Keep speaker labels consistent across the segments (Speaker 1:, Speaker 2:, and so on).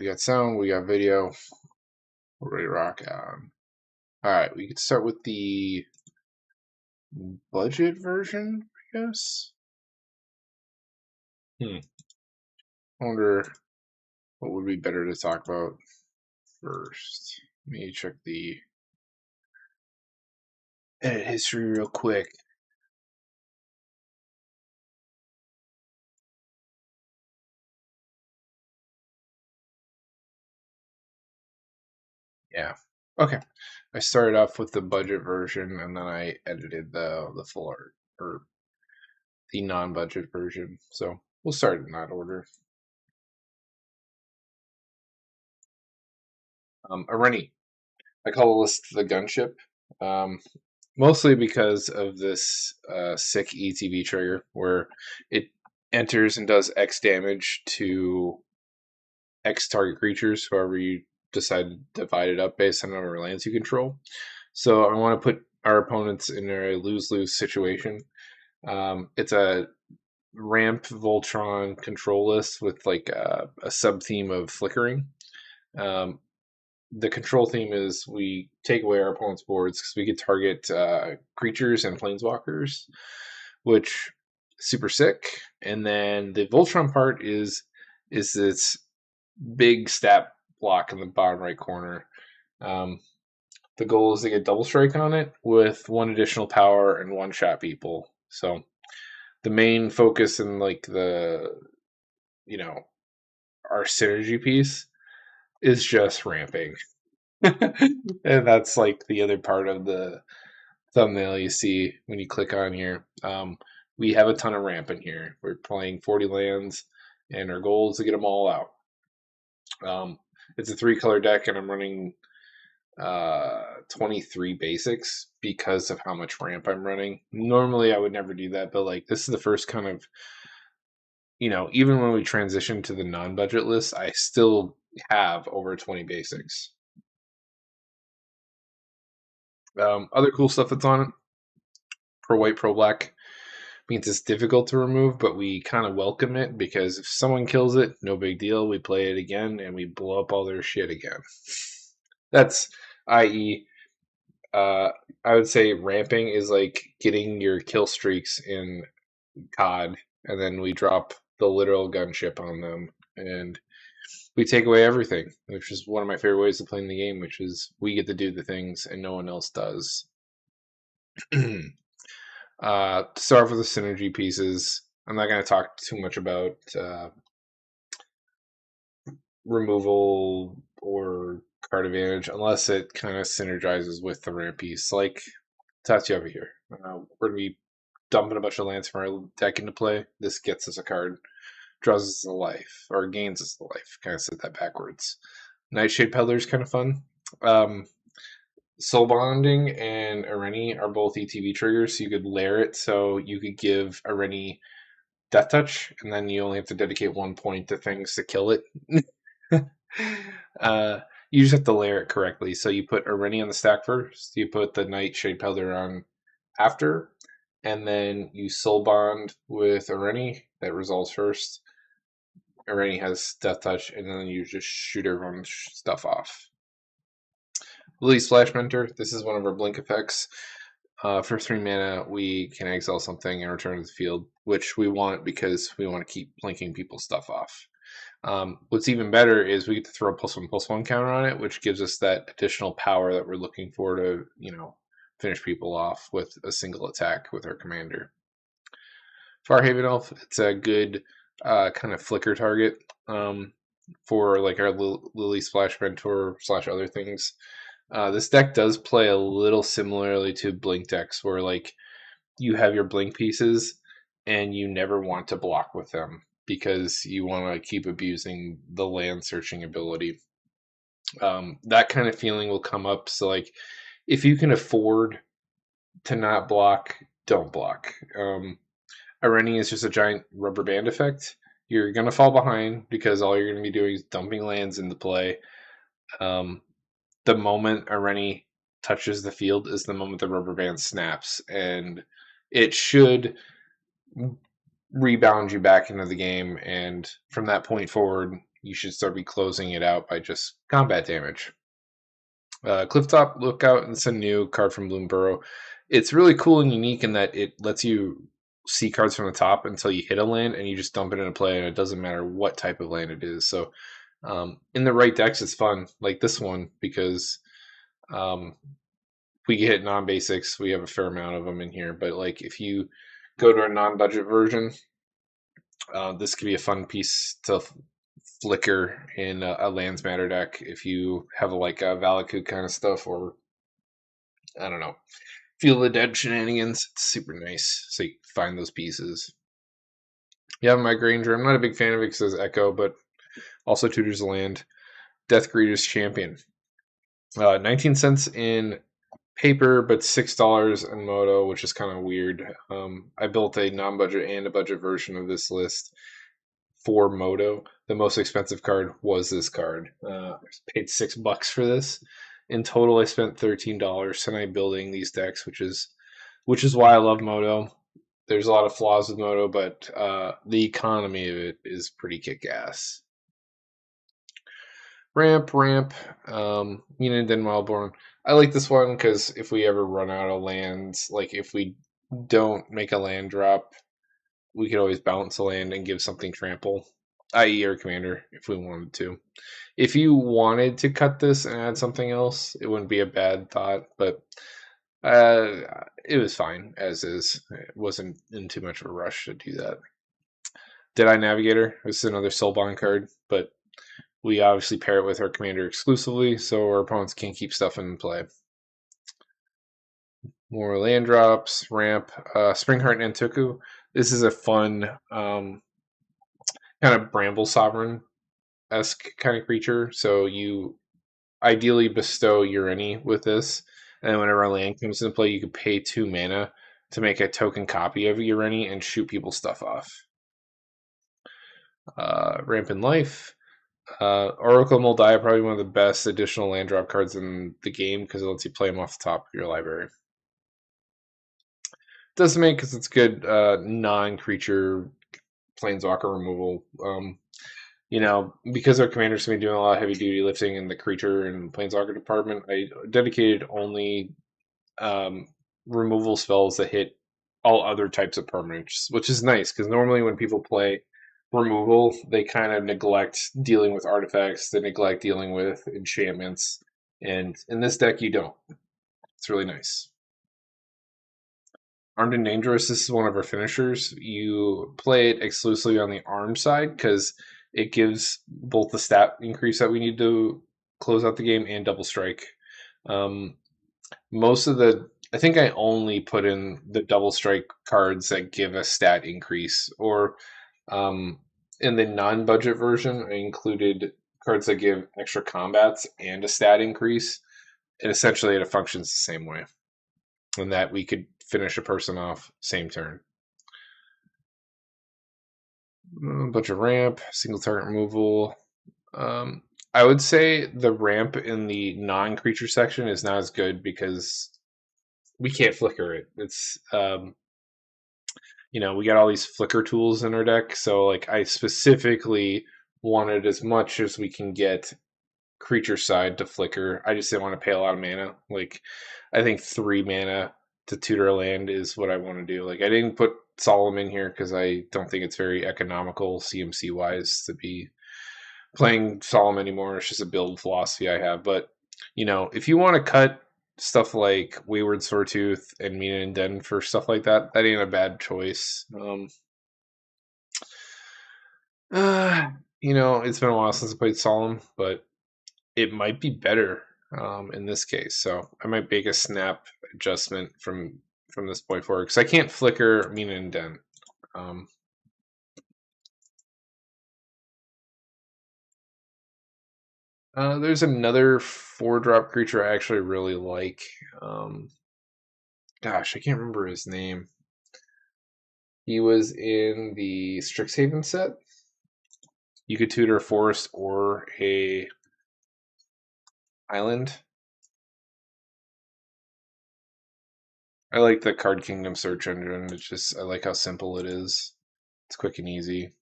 Speaker 1: We got sound, we got video. We're ready to rock. Alright, we could start with the budget version, I guess. I wonder what would be better to talk about first. Let me check the edit history real quick. Yeah. Okay. I started off with the budget version and then I edited the full art, or the non-budget version. So we'll start in that order. Ureni. I call this the gunship. Mostly because of this sick ETB trigger where it enters and does X damage to X target creatures, however you decide to divide it up based on how many lands you control. So I want to put our opponents in a lose-lose situation. It's a ramp Voltron control list with like a sub-theme of flickering. The control theme is we take away our opponent's boards because we can target creatures and planeswalkers, which is super sick. And then the Voltron part is this big stat block in the bottom right corner. The goal is to get double strike on it with one additional power and one shot people. So the main focus in like our synergy piece is just ramping. And that's like the other part of the thumbnail you see when you click on here. We have a ton of ramp in here. We're playing 40 lands, and our goal is to get them all out. It's a 3-color deck, and I'm running 23 basics because of how much ramp I'm running. Normally, I would never do that, but like this is the first kind of, even when we transition to the non-budget list, I still have over 20 basics. Other cool stuff that's on it: pro white, pro black means it's difficult to remove, but we kind of welcome it because if someone kills it, no big deal. We play it again and we blow up all their shit again. That's i.e. I would say ramping is like getting your kill streaks in COD, and then we drop the literal gunship on them, and we take away everything, which is one of my favorite ways of playing the game, which is we get to do the things and no one else does. To start off with the synergy pieces, I'm not going to talk too much about removal or card advantage unless it kind of synergizes with the ramp piece. Like Tatsu over here. We're going to be dumping a bunch of lands from our deck into play. This gets us a card, draws us a life, or gains us the life. Kind of said that backwards. Nightshade Peddler is kind of fun. Soul Bonding and Ureni are both ETB triggers, so you could layer it so you could give Ureni Death Touch, and then you only have to dedicate 1 point to things to kill it. You just have to layer it correctly. So you put Ureni on the stack first, you put the Nightshade Peddler on after, and then you Soul Bond with Ureni. That resolves first. Ureni has Death Touch, and then you just shoot everyone's stuff off. Lily's Flash Mentor. This is one of our blink effects. For 3 mana, we can exile something and return to the field, which we want because we want to keep blinking people's stuff off. What's even better is we get to throw a +1/+1 counter on it, which gives us that additional power that we're looking for to, finish people off with a single attack with our commander. Farhaven Elf, it's a good kind of flicker target for like our Lily Splash Mentor / other things. This deck does play a little similarly to Blink decks, where like you have your Blink pieces and you never want to block with them because you want to keep abusing the land searching ability. That kind of feeling will come up. So like if you can afford to not block, don't block. Ureni is just a giant rubber band effect. You're going to fall behind because all you're going to be doing is dumping lands into play. The moment Ureni touches the field is the moment the rubber band snaps, and it should rebound you back into the game. And from that point forward, you should start be closing it out by just combat damage. Clifftop Lookout, it's a new card from Bloomburrow. It's really cool and unique in that it lets you see cards from the top until you hit a land, and you just dump it into play, and it doesn't matter what type of land it is. So, in the right decks, it's fun, like this one, because um, we hit non-basics. We have a fair amount of them in here, but like if you go to a non-budget version, this could be a fun piece to flicker in a lands matter deck if you have like a Valakut kind of stuff, or I don't know, Feel the Dead shenanigans. It's super nice, so you can find those pieces. Yeah, my Granger. I'm not a big fan of it because it's Echo, but also tutors the land. Death Greeter's Champion. 19 cents in paper, but $6 in Moto, which is kind of weird. I built a non-budget and a budget version of this list for Moto. The most expensive card was this card. I paid $6 for this. In total, I spent $13 tonight building these decks, which is why I love Moto. There's a lot of flaws with Moto, but the economy of it is pretty kick-ass. Ramp, Mina and Den Wildborn. I like this one because if we ever run out of lands, like if we don't make a land drop, we could always bounce a land and give something trample, i.e. our commander, if we wanted to. If you wanted to cut this and add something else, it wouldn't be a bad thought, but it was fine as is. It wasn't in too much of a rush to do that. Deadeye Navigator. This is another Soulbond card, but we obviously pair it with our commander exclusively, so our opponents can't keep stuff in play. More land drops, ramp, Springheart Nantuku. This is a fun kind of Bramble Sovereign-esque kind of creature. So you ideally bestow Ureni with this, and whenever a land comes into play, you can pay 2 mana to make a token copy of Ureni and shoot people's stuff off. Rampant Life. Oracle Moldiah, probably one of the best additional land drop cards in the game because it lets you play them off the top of your library. Doesn't make because it's good non-creature planeswalker removal. Because our commander's going to be doing a lot of heavy duty lifting in the creature and planeswalker department, I dedicated only removal spells that hit all other types of permanents, which is nice because normally when people play removal, they kind of neglect dealing with artifacts, they neglect dealing with enchantments, and in this deck you don't. It's really nice. Armed and Dangerous, this is one of our finishers. You play it exclusively on the armed side because it gives both the stat increase that we need to close out the game and double strike. I think I only put in the double strike cards that give a stat increase, or in the non-budget version, I included cards that give extra combats and a stat increase, and essentially it functions the same way, and that we could finish a person off same turn. A bunch of ramp, single target removal. I would say the ramp in the non-creature section is not as good because we can't flicker it. It's we got all these flicker tools in our deck, so like I specifically wanted as much as we can get creature side to flicker. I just didn't want to pay a lot of mana. Like I think 3 mana to tutor a land is what I want to do. Like I didn't put Solemn in here because I don't think it's very economical CMC wise to be playing Solemn anymore. It's just a build philosophy I have. But if you want to cut stuff like Wayward Sawtooth and Mina and Den for stuff like that, that ain't a bad choice. It's been a while since I played Solemn, but it might be better in this case. So I might make a snap adjustment from this point forward because I can't flicker Mina and Den. There's another 4-drop creature I actually really like. Gosh, I can't remember his name. He was in the Strixhaven set. You could tutor a forest or a island. I like the Card Kingdom search engine. I like how simple it is. It's quick and easy.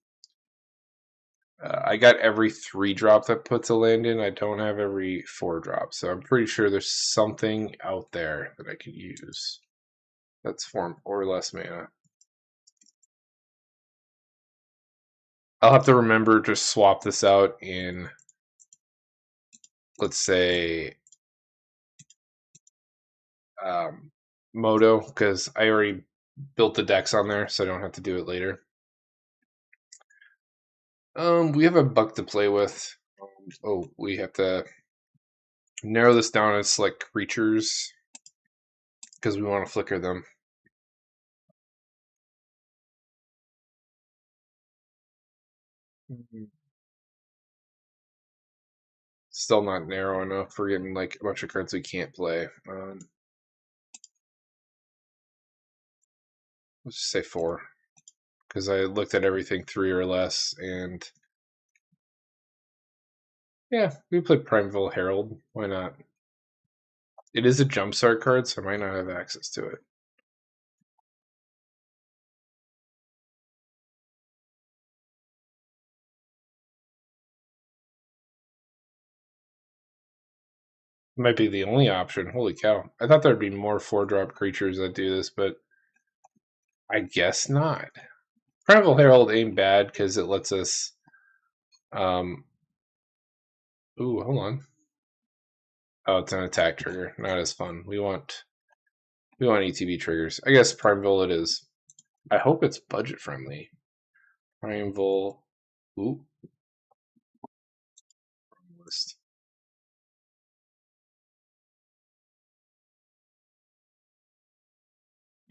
Speaker 1: I got every 3-drop that puts a land in. I don't have every 4-drop, so I'm pretty sure there's something out there that I could use. That's 4 or less mana. I'll have to remember to swap this out in, let's say, Moto, because I already built the decks on there, so I don't have to do it later. We have a buck to play with. Oh, we have to narrow this down and select creatures because we want to flicker them. Still not narrow enough. We're getting like a bunch of cards we can't play. Let's just say 4 because I looked at everything 3 or less, and yeah, we play Primeval Herald. Why not? It is a jumpstart card, so I might not have access to it. Might be the only option. Holy cow. I thought there'd be more 4-drop creatures that do this, but I guess not. Primeval Herald ain't bad because it lets us. Ooh, hold on. Oh, it's an attack trigger. Not as fun. We want ETB triggers. I guess Primeval it is. I hope it's budget friendly. Primeval. Ooh. List.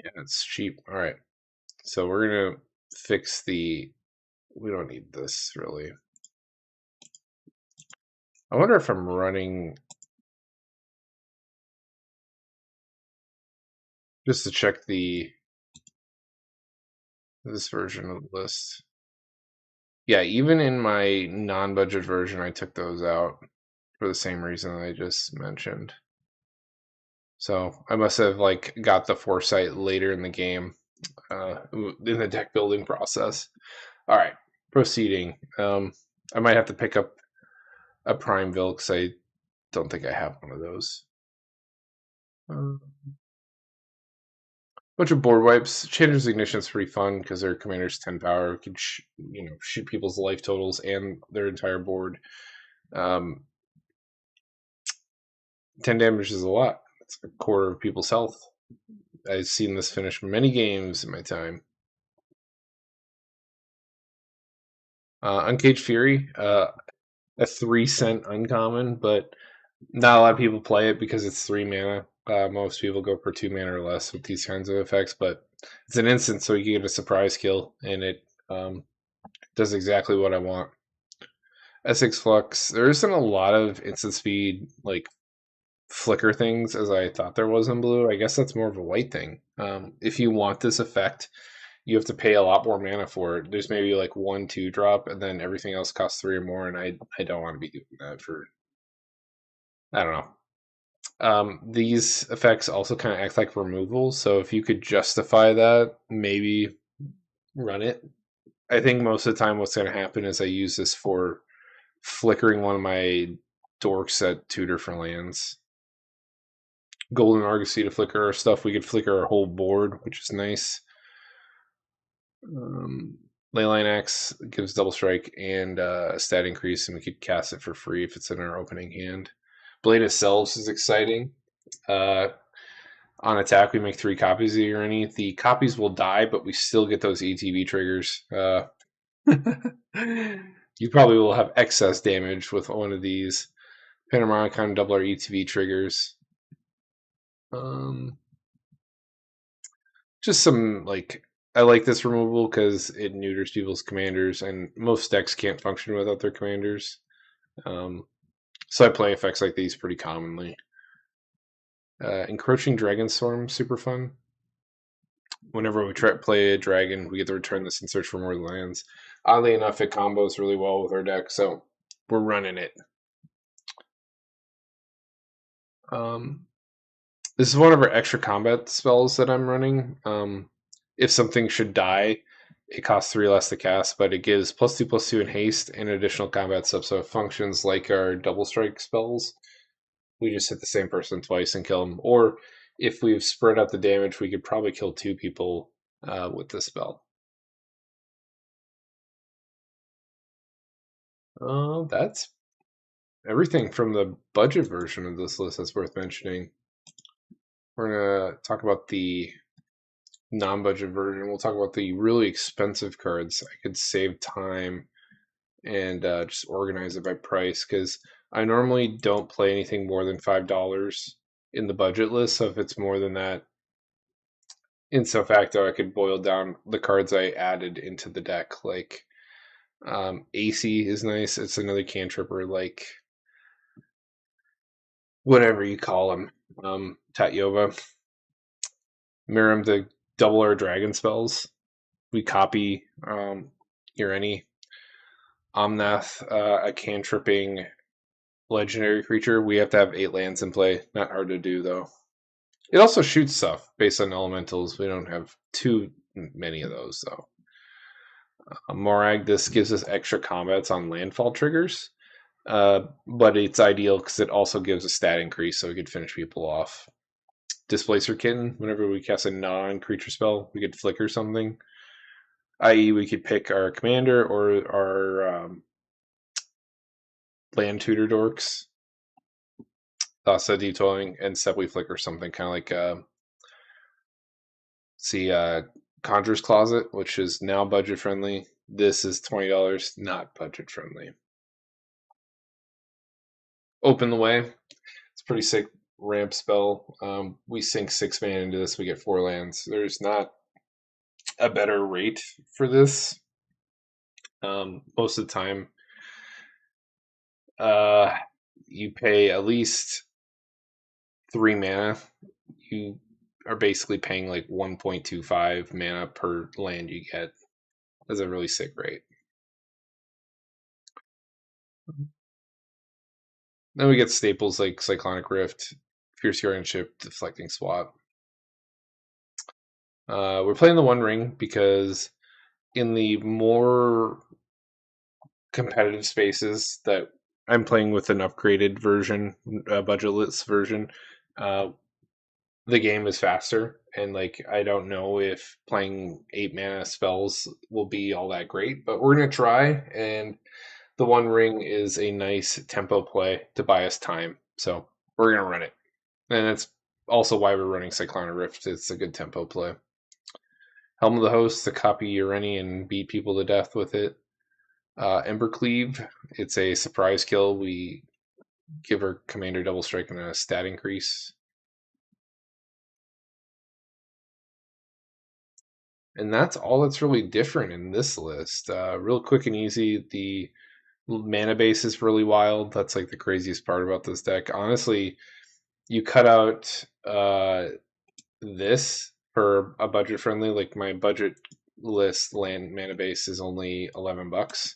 Speaker 1: Yeah, it's cheap. All right. So we're going to fix the. We don't need this really. I wonder if I'm running. Just to check this version of the list. Yeah, even in my non-budget version, I took those out for the same reason I just mentioned. So I must have like got the foresight later in the game, in the deck building process. All right, proceeding. I might have to pick up a Primeville because I don't think I have one of those. Bunch of board wipes. Changer's Ignition is pretty fun because their commander's 10 power. We can shoot people's life totals and their entire board. 10 damage is a lot. It's a quarter of people's health. I've seen this finish many games in my time. Uncaged Fury, a 3-cent uncommon, but not a lot of people play it because it's 3 mana. Most people go for 2 mana or less with these kinds of effects, but it's an instant, so you can get a surprise kill, and it does exactly what I want. Essex Flux, there isn't a lot of instant speed, like flicker things as I thought there was in blue. I guess that's more of a white thing. If you want this effect, you have to pay a lot more mana for it. There's maybe like 1-2 drop, and then everything else costs 3 or more, and I don't want to be doing that for. I don't know. These effects also kind of act like removal, so if you could justify that, maybe run it. I think most of the time what's going to happen is I use this for flickering one of my dorks at 2 different lands. Golden Argosy to flicker our stuff. We could flicker our whole board, which is nice. Leyline Axe gives double strike and a stat increase, and we could cast it for free if it's in our opening hand. Blade of Selves is exciting. On attack, we make 3 copies of Ureni. The copies will die, but we still get those ETB triggers. You probably will have excess damage with one of these. Panorama kind of double our ETB triggers. Just some like I like this removal because it neuters people's commanders, and most decks can't function without their commanders. So I play effects like these pretty commonly. Encroaching Dragonstorm, super fun. Whenever we play a dragon, we get to return this and search for more lands. Oddly enough, it combos really well with our deck, so we're running it. This is one of our extra combat spells that I'm running. If something should die, It costs 3 less to cast, but it gives +2/+2 in haste and additional combat stuff. So it functions like our double strike spells. We just hit the same person twice and kill them. Or if we've spread out the damage, we could probably kill 2 people with this spell. That's everything from the budget version of this list that's worth mentioning. We're going to talk about the non-budget version. We'll talk about the really expensive cards. I could save time and just organize it by price, because I normally don't play anything more than $5 in the budget list. So if it's more than that, in so facto, I could boil down the cards I added into the deck. Like AC is nice. It's another cantripper, like whatever you call him, Tatyova. Miram to double our dragon spells. We copy Ureni. Omnath, a cantripping legendary creature. We have to have 8 lands in play. Not hard to do, though. It also shoots stuff based on elementals. We don't have too many of those, though. Morag, this gives us extra combats on landfall triggers, but it's ideal because it also gives a stat increase, so we could finish people off. Displacer Kitten, whenever we cast a non-creature spell, we could flicker something. I.e., we could pick our commander or our land tutor dorks. Thassa Detailing and Sepui Flicker, something kind of like Conjurer's Closet, which is now budget friendly. This is $20, not budget friendly. Open the Way. It's a pretty sick ramp spell. We sink 6 mana into this, we get 4 lands. There's not a better rate for this. Most of the time, you pay at least 3 mana. You are basically paying like 1.25 mana per land you get. That's a really sick rate. Then we get staples like Cyclonic Rift, Fierce Guardianship, Deflecting Swat. We're playing the One Ring because in the more competitive spaces that I'm playing with an upgraded version, budgetless version, the game is faster, and like I don't know if playing 8 mana spells will be all that great, but we're gonna try. And the One Ring is a nice tempo play to buy us time, so we're gonna run it, and that's also why we're running Cyclonic Rift. It's a good tempo play. Helm of the Host to copy Ureni and beat people to death with it. Embercleave, it's a surprise kill. We give our commander double strike and a stat increase. And that's all that's really different in this list. Real quick and easy, the mana base is really wild. That's like the craziest part about this deck. Honestly, you cut out this for a budget friendly, like my budget list land mana base is only $11.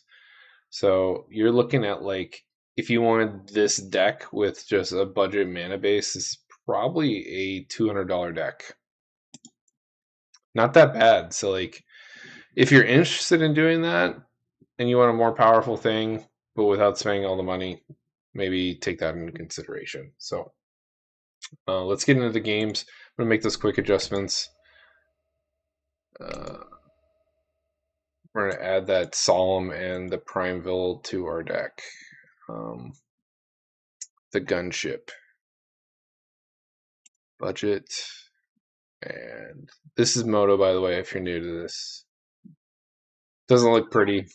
Speaker 1: So you're looking at like, if you wanted this deck with just a budget mana base, is probably a $200 deck. Not that bad. So like, if you're interested in doing that and you want a more powerful thing, but without spending all the money, maybe take that into consideration. So let's get into the games. I'm gonna make those quick adjustments. We're gonna add that Solemn and the Primeville to our deck. The Gunship. Budget. And this is Moto, by the way, if you're new to this. Doesn't look pretty.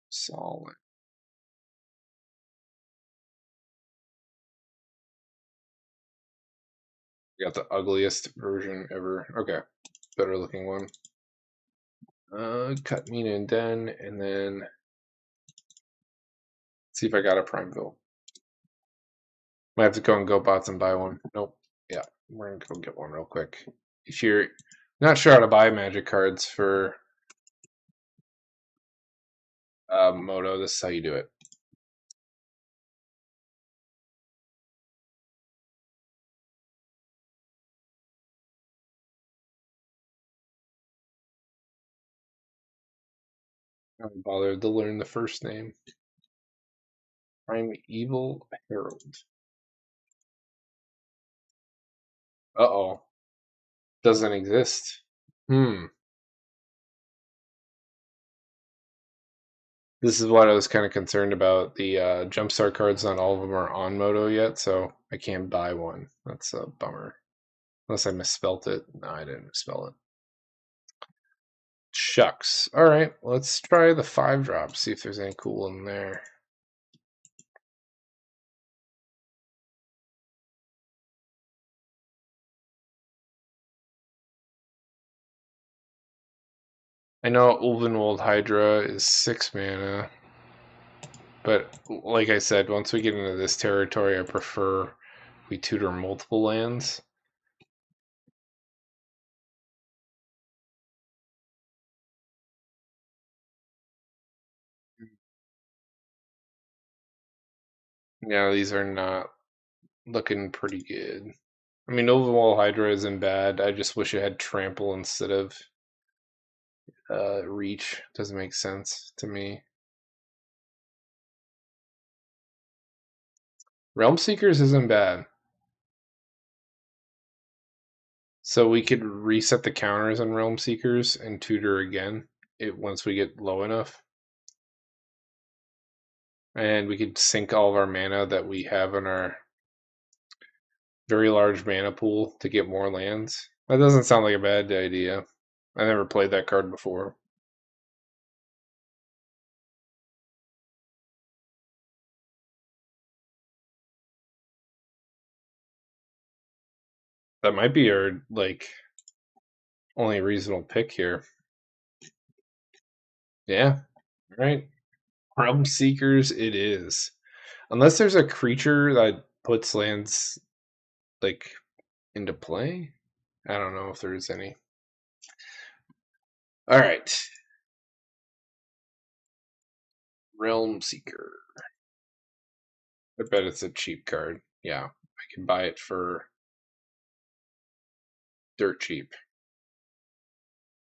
Speaker 1: Solid. We got the ugliest version ever. Okay, better looking one. Cut Mina and Den, and then see if I got a Primeville. Might have to go and go bots and buy one. Nope. Yeah, we're gonna go get one real quick. If you're not sure how to buy magic cards for Moto, this is how you do it. I haven't bothered to learn the first name. Primeval Herald. Uh-oh. Doesn't exist. This is what I was kind of concerned about. The Jumpstart cards, not all of them are on Moto yet, so I can't buy one. That's a bummer. Unless I misspelt it. No, I didn't misspell it. Shucks. Alright, let's try the 5-drop, see if there's any cool in there. I know Ulvenwold Hydra is 6 mana, but like I said, once we get into this territory, I prefer we tutor multiple lands. Yeah, these are not looking pretty good. I mean, Ulvenwold Hydra isn't bad. I just wish it had Trample instead of Reach. Doesn't make sense to me. Realm Seekers isn't bad. So we could reset the counters on Realm Seekers and tutor again once we get low enough. And we could sink all of our mana that we have in our very large mana pool to get more lands. That doesn't sound like a bad idea. I never played that card before. That might be our only reasonable pick here. Yeah. Right. Realm Seekers it is. Unless there's a creature that puts lands like into play. I don't know if there's any. All right. Realm Seeker. I bet it's a cheap card. Yeah. I can buy it for dirt cheap.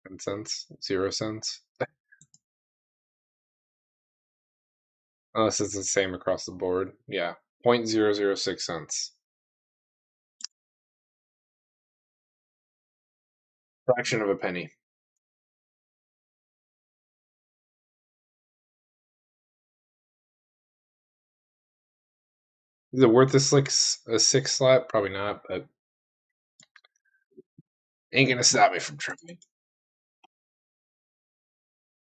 Speaker 1: 10 cents? 0 cents? Unless it's the same across the board. Yeah. 0.006 cents. Fraction of a penny. Is it worth a 6 slot? Probably not, but ain't gonna stop me from trying.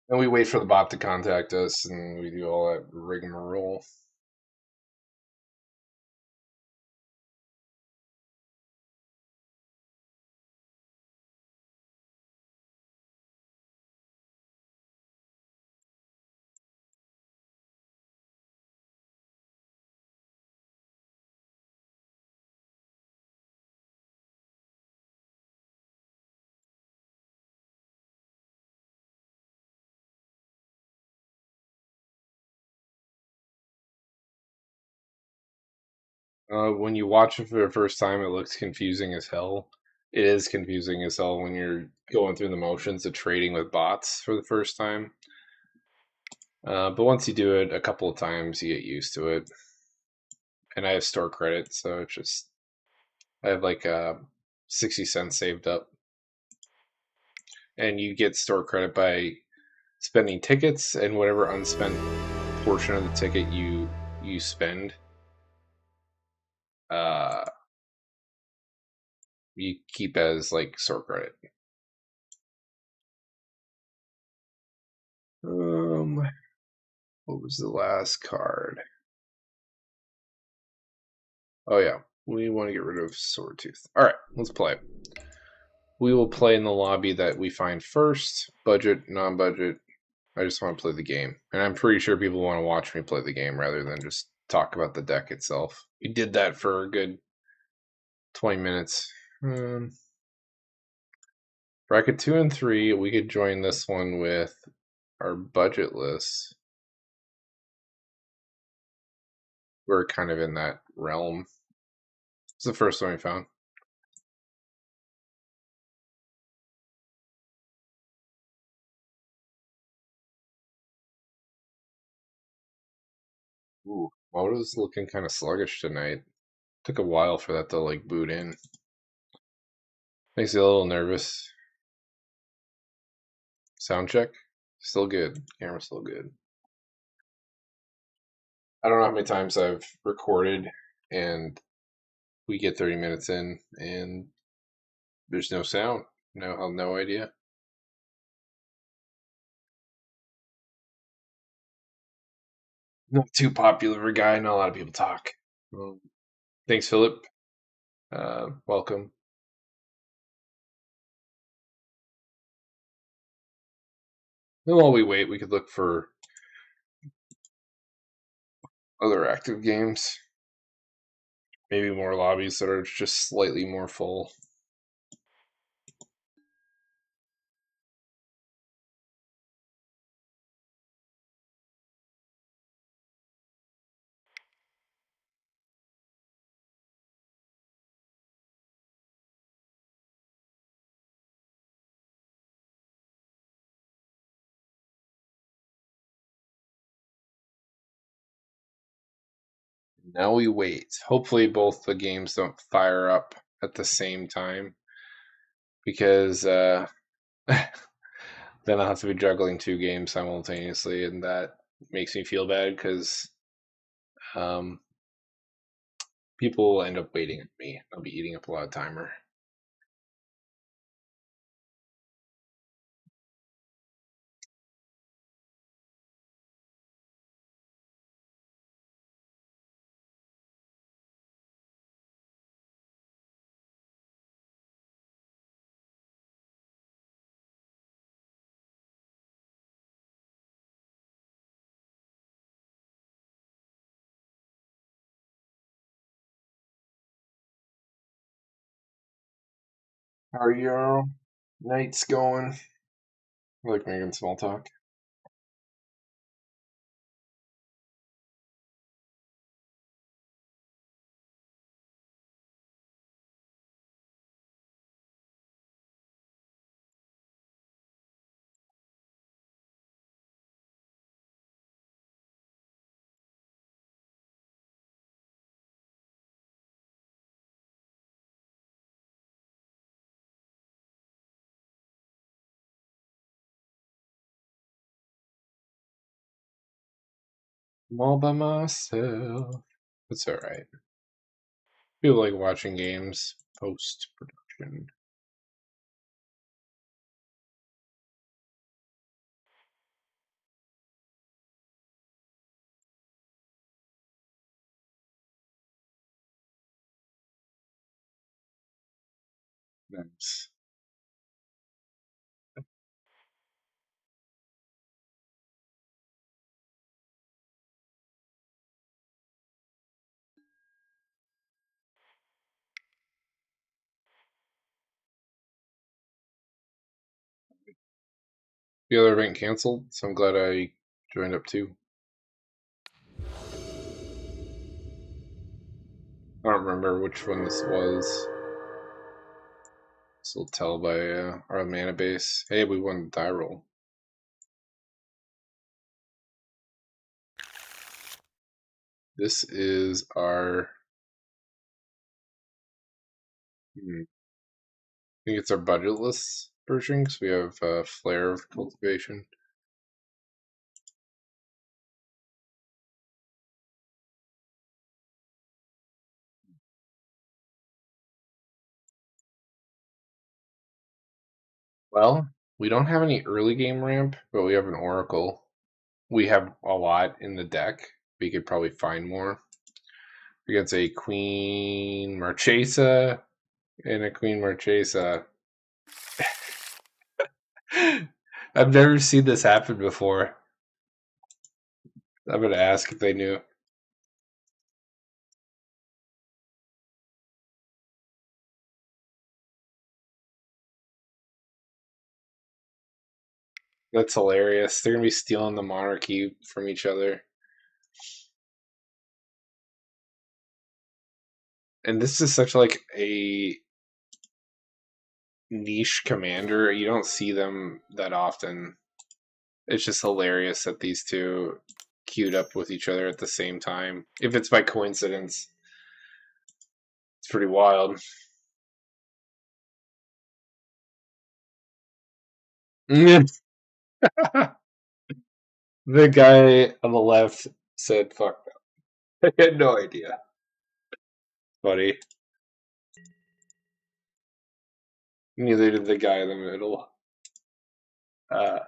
Speaker 1: And we wait for the bot to contact us, and we do all that rigmarole. When you watch it for the first time, it looks confusing as hell. It is confusing as hell when you're going through the motions of trading with bots for the first time. But once you do it a couple of times, you get used to it. And I have store credit, so it's just I have 60 cents saved up. And you get store credit by spending tickets, and whatever unspent portion of the ticket you spend, uh, you keep as store credit. What was the last card? Oh yeah, we want to get rid of Swordtooth. All right, let's play. We will play in the lobby that we find first. Budget, non-budget. I just want to play the game, and I'm pretty sure people want to watch me play the game rather than just talk about the deck itself. We did that for a good 20 minutes. Bracket 2 and 3, we could join this one with our budget list. We're kind of in that realm. It's the first one we found. Ooh, Moto's looking kind of sluggish tonight. Took a while for that to like boot in. Makes you a little nervous. Sound check, still good. Camera's still good. I don't know how many times I've recorded and we get 30 minutes in and there's no sound. No, I have no idea. Not too popular of a guy. Not a lot of people talk. Well, thanks, Philip. Welcome. And while we wait, we could look for other active games. Maybe more lobbies that are just slightly more full. Now we wait. Hopefully, both the games don't fire up at the same time because then I'll have to be juggling two games simultaneously, and that makes me feel bad because um, people will end up waiting on me. I'll be eating up a lot of timer. How are your nights going? I like making small talk. I'm all by myself. It's alright. People like watching games post production. Nice. The other event canceled, so I'm glad I joined up too. I don't remember which one this was. This will tell by our mana base. Hey, we won the die roll. This is our. I think it's our budgetless version because we have Flare of Cultivation. Well, we don't have any early game ramp, but we have an Oracle. We have a lot in the deck. We could probably find more. We got a Queen Marchesa and a Queen Marchesa. I've never seen this happen before. I'm gonna ask if they knew. That's hilarious. They're gonna be stealing the monarchy from each other. And this is such like a niche commander. You don't see them that often. It's just hilarious that these two queued up with each other at the same time. If it's by coincidence, it's pretty wild. The guy on the left said, "Fuck." I had no idea. Funny. Neither did the guy in the middle. Uh,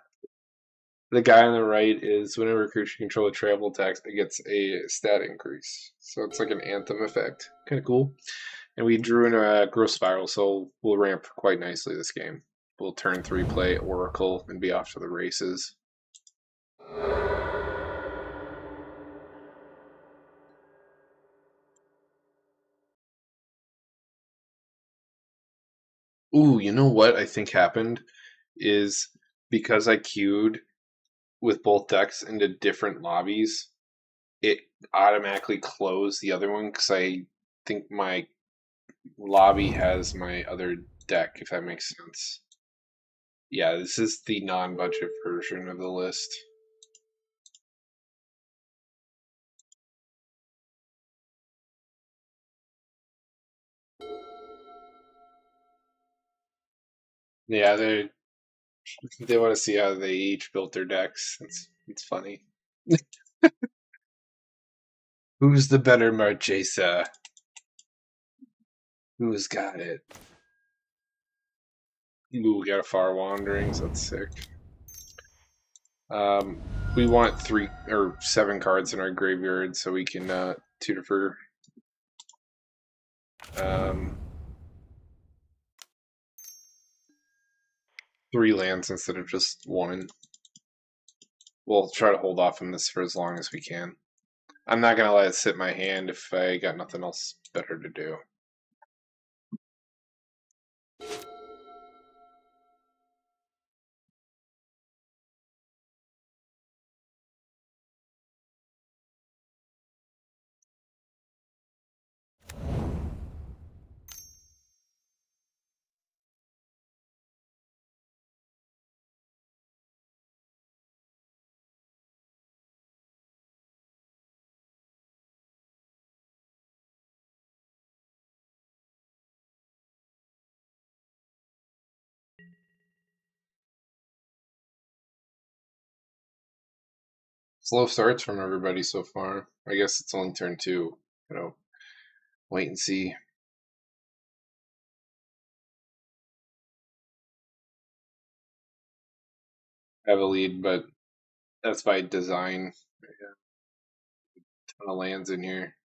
Speaker 1: the guy on the right is whenever a creature control a travel text, it gets a stat increase. So it's like an anthem effect. Kind of cool. And we drew in a growth spiral, so we'll ramp quite nicely this game. We'll turn 3 play Oracle and be off to the races. Ooh, you know what I think happened is because I queued with both decks into different lobbies, it automatically closed the other one because I think my lobby has my other deck, if that makes sense. Yeah, this is the non-budget version of the list. Yeah, they want to see how they each built their decks. It's funny. Who's the better Marchesa? Who's got it? Ooh, we got a Far Wanderings. That's sick. We want 3 or 7 cards in our graveyard so we can tutor for 3 lands instead of just 1. We'll try to hold off on this for as long as we can. I'm not gonna let it sit in my hand if I got nothing else better to do. Slow starts from everybody so far. I guess it's only turn 2. You know, wait and see. I have a lead, but that's by design. Yeah, ton of lands in here.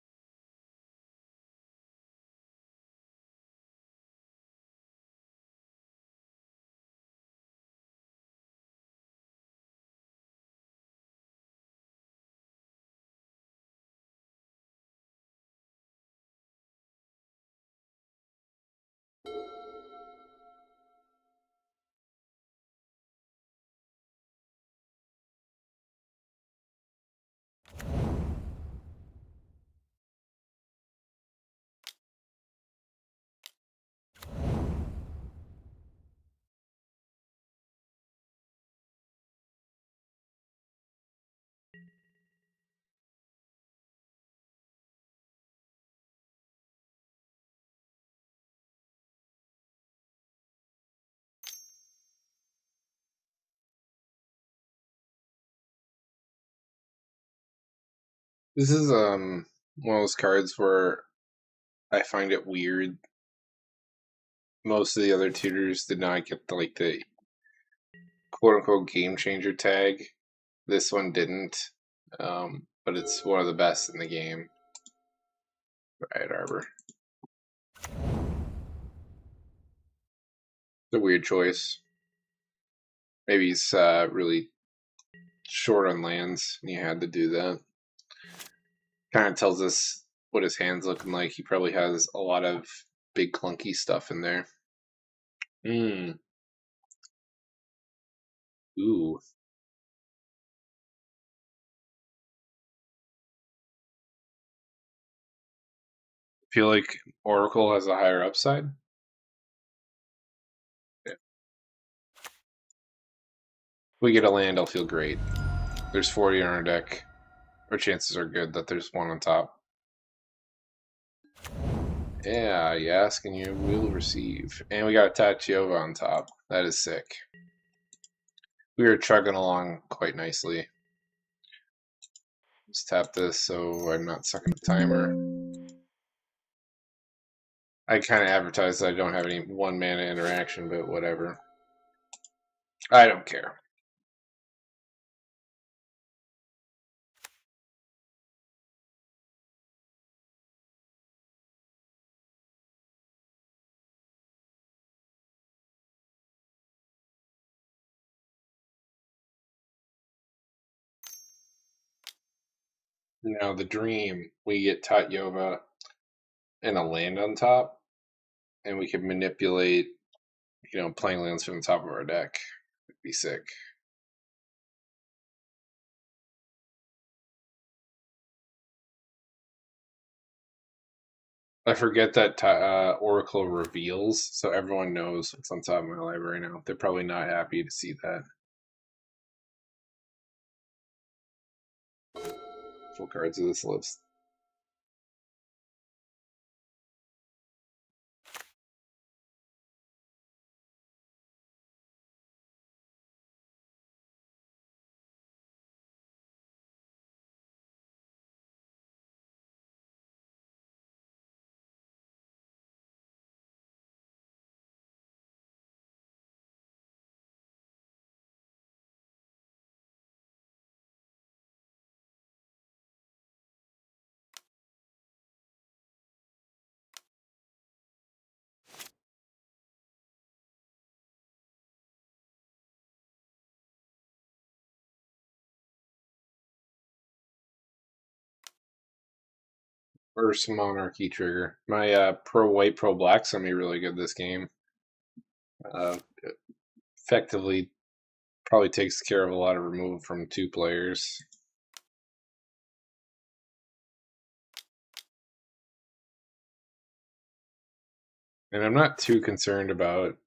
Speaker 1: This is one of those cards where I find it weird. Most of the other tutors did not get the quote unquote game changer tag. This one didn't. But it's one of the best in the game. Riot Arbor. It's a weird choice. Maybe he's really short on lands and he had to do that. Kind of tells us what his hand's looking like. He probably has a lot of big clunky stuff in there. Ooh. Feel like Oracle has a higher upside. Yeah. If we get a land, I'll feel great. There's 40 on our deck. Our chances are good that there's one on top. Yeah, you ask and you will receive. And we got Tatiova on top. That is sick. We are chugging along quite nicely. Let's tap this so I'm not sucking the timer. I kind of advertised that I don't have any 1 mana interaction, but whatever. I don't care. Now the dream, we get Tatyova and a land on top, and we can manipulate, playing lands from the top of our deck. It'd be sick. I forget that Oracle reveals, so everyone knows what's on top of my library now. They're probably not happy to see that. Full cards of this list. First Monarchy trigger. My pro white, pro black's gonna be really good this game. Uh, Effectively, probably takes care of a lot of remove from 2 players. And I'm not too concerned about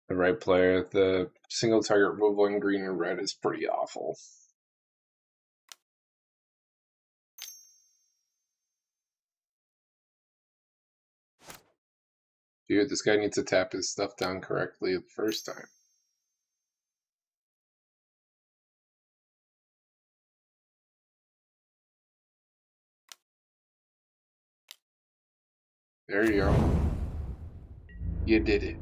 Speaker 1: the right player. The single target removal in green and red is pretty awful. Dude, this guy needs to tap his stuff down correctly the first time. There you go. You did it.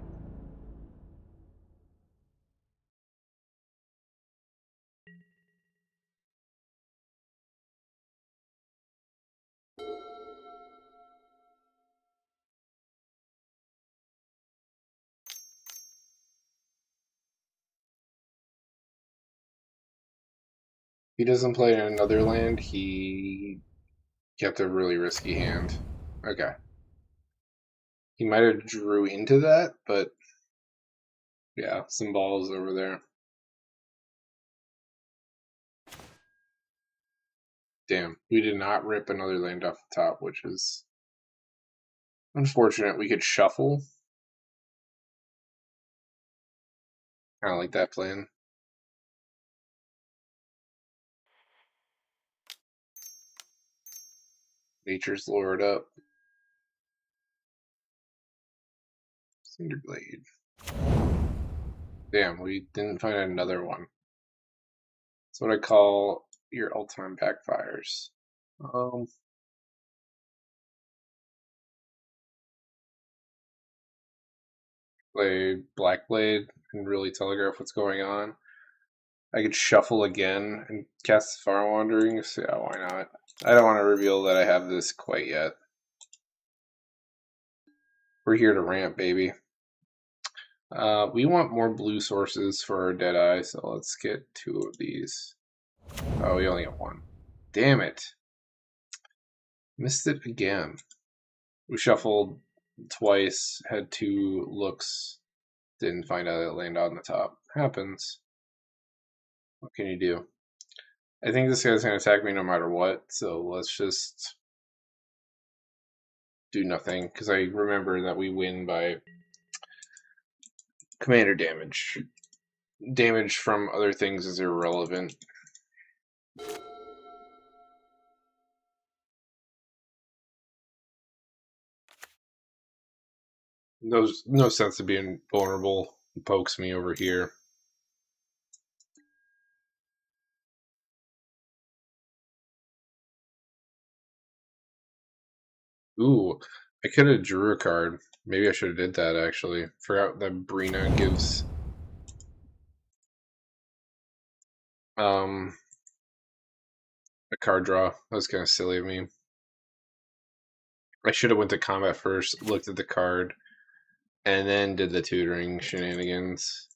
Speaker 1: He doesn't play another land. He kept a really risky hand. Okay. He might have drew into that, but yeah, some balls over there. Damn, we did not rip another land off the top, which is unfortunate. We could shuffle. Kind of like that plan. Nature's lured up. Cinderblade. Damn, we didn't find another one. That's what I call your all-time backfires. Play Blackblade and really telegraph what's going on. I could shuffle again and cast Far Wandering. So yeah, why not? I don't want to reveal that I have this quite yet. We're here to ramp, baby. We want more blue sources for our Deadeye, so let's get 2 of these. Oh, we only got 1. Damn it. Missed it again. We shuffled twice, had 2 looks, didn't find a land on the top. Happens. What can you do? I think this guy's going to attack me no matter what, so let's just do nothing, because I remember that we win by commander damage. Damage from other things is irrelevant. no sense of being vulnerable. He pokes me over here. Ooh, I could have drew a card. Maybe I should have did that actually. Forgot that Brina gives um a card draw. That was kind of silly of me. I should have went to combat first, looked at the card, and then did the tutoring shenanigans.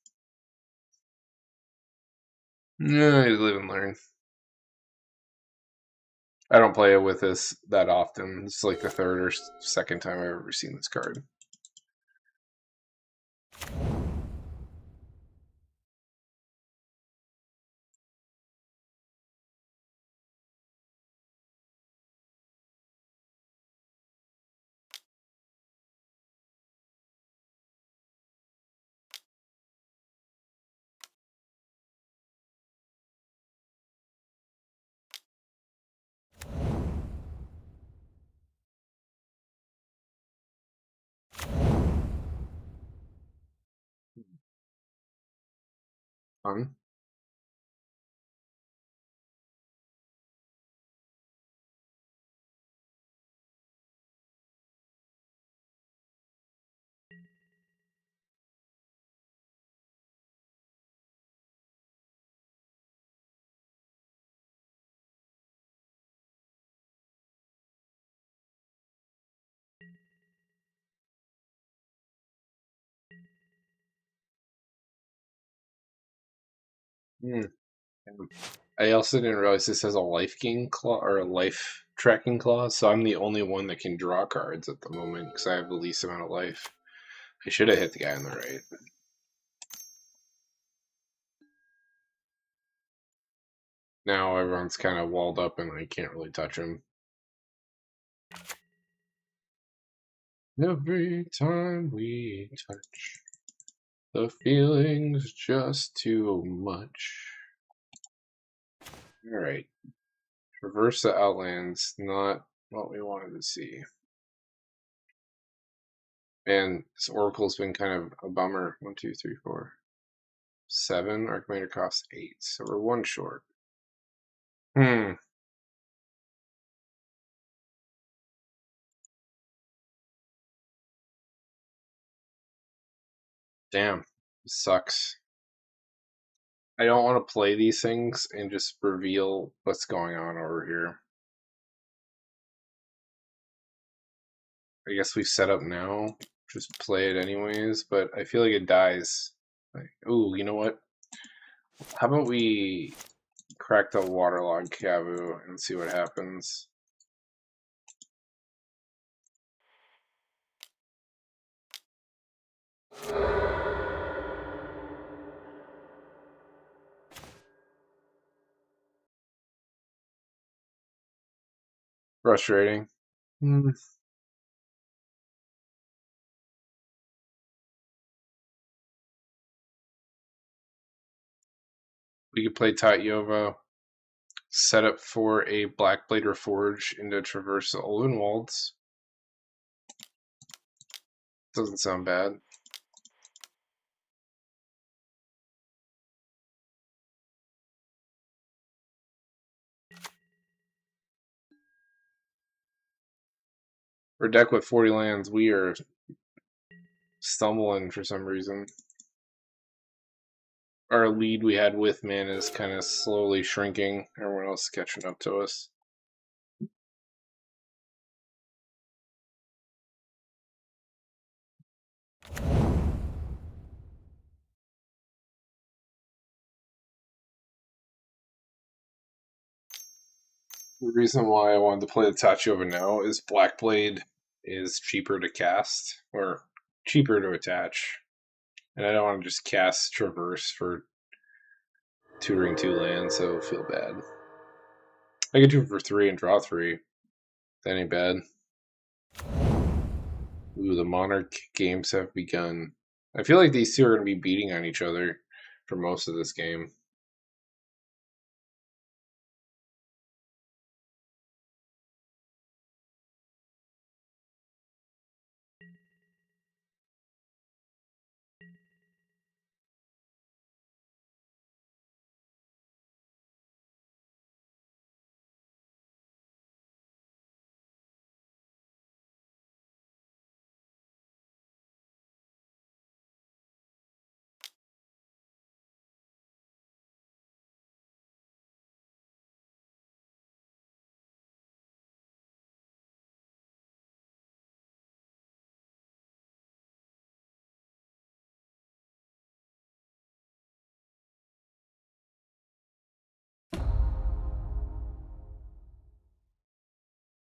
Speaker 1: No, you live and learn. I don't play it with this that often. It's like the third or second time I've ever seen this card. Fun. Hmm. I also didn't realize this has a life gain clause or a life tracking clause, so I'm the only one that can draw cards at the moment because I have the least amount of life. I should have hit the guy on the right. Now everyone's kind of walled up and I can't really touch him. Every time we touch, the feeling's just too much. Alright. Reverse the Outlands, not what we wanted to see. And this Oracle's been kind of a bummer. 1, 2, 3, 4, 7. Our commander costs 8, so we're 1 short. Hmm. Damn. This sucks. I don't want to play these things and just reveal what's going on over here. I guess we set up now. Just play it anyways, but I feel like it dies. Like, ooh, you know what? How about we crack the waterlogged Kavu and see what happens? Frustrating. Hmm. We could play Tatyova, set up for a Blackblade Reforge into Traverse the Oldenwalds. Doesn't sound bad. For a deck with 40 lands, we are stumbling for some reason. Our lead we had with mana is kind of slowly shrinking. Everyone else is catching up to us. The reason why I wanted to play the Tachiova now is Blackblade is cheaper to cast, or cheaper to attach. And I don't want to just cast Traverse for tutoring 2 lands, so feel bad. I could do it for 3 and draw 3. That ain't bad. Ooh, the Monarch games have begun. I feel like these two are going to be beating on each other for most of this game.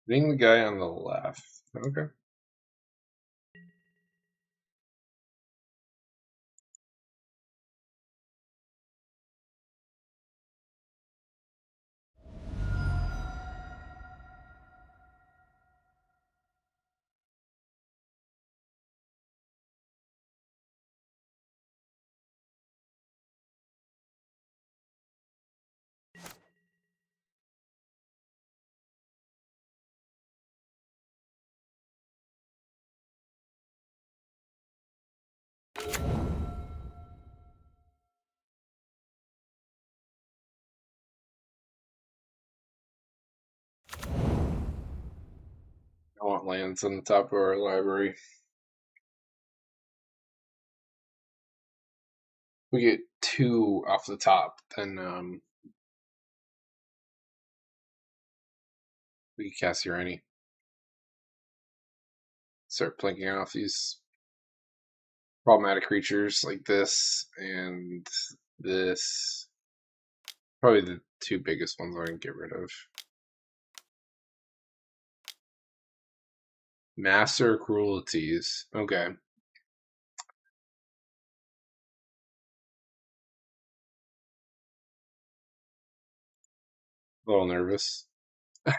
Speaker 1: Being the guy on the left. Okay. I want lands on the top of our library. We get 2 off the top, then we can cast Ureni. Start plinking off these problematic creatures like this and this. Probably the 2 biggest ones I can get rid of. Master Cruelties. Okay. A little nervous. Don't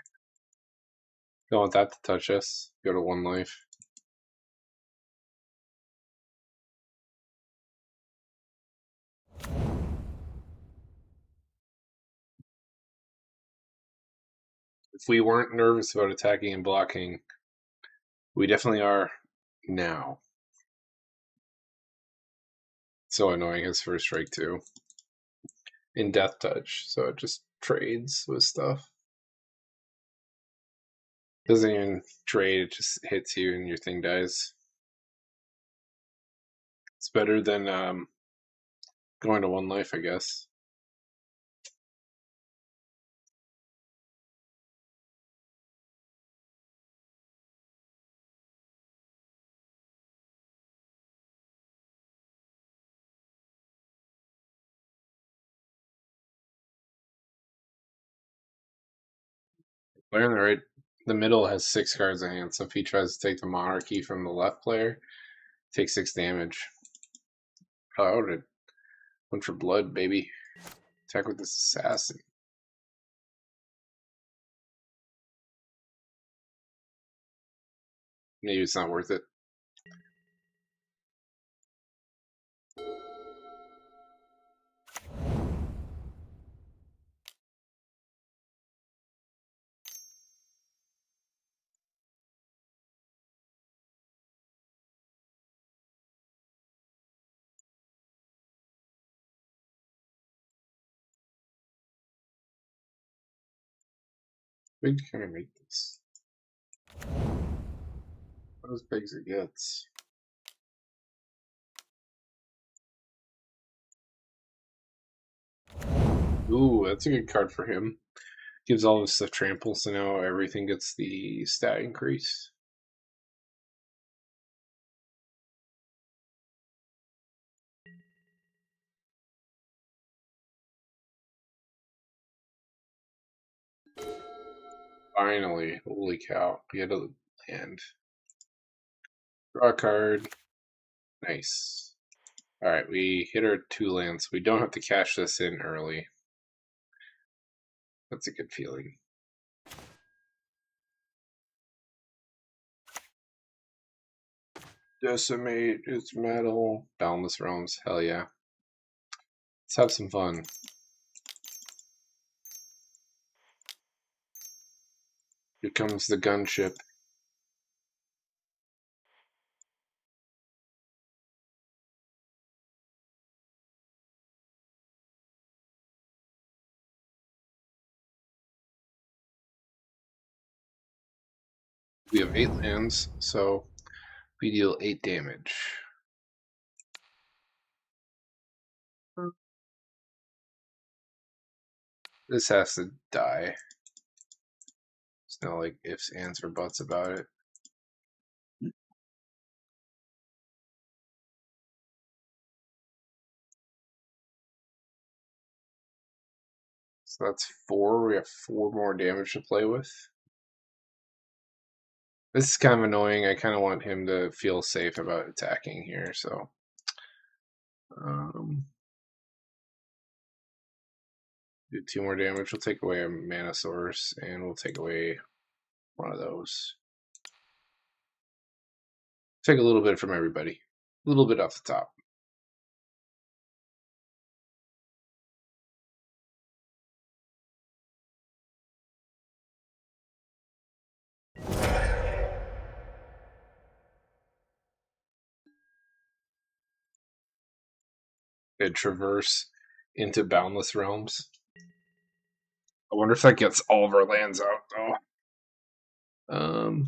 Speaker 1: want that to touch us. Go to 1 life. If we weren't nervous about attacking and blocking, we definitely are now. So annoying his first strike too. In Death Touch, so it just trades with stuff. Doesn't even trade, it just hits you and your thing dies. It's better than going to 1 life, I guess. Player in the middle has 6 cards in hand, so if he tries to take the monarchy from the left player, take 6 damage. Clouded. One for blood, baby. Attack with this assassin. Maybe it's not worth it. Big can I make this? Not as big as it gets. Ooh, that's a good card for him. Gives all this stuff trample, so now everything gets the stat increase. Finally, holy cow, we had a land. Draw a card. Nice. Alright, we hit our 2 lands. We don't have to cash this in early. That's a good feeling. Decimate, it's metal. Boundless Realms, hell yeah. Let's have some fun. Here comes the gunship. We have 8 lands, so we deal 8 damage. This has to die. It's no like ifs, ands, or buts about it. So that's 4. We have 4 more damage to play with. This is kind of annoying. I kind of want him to feel safe about attacking here, so. Do 2 more damage. We'll take away a mana source, and we'll take away one of those. Take a little bit from everybody. A little bit off the top. Could traverse into Boundless Realms. I wonder if that gets all of our lands out, though.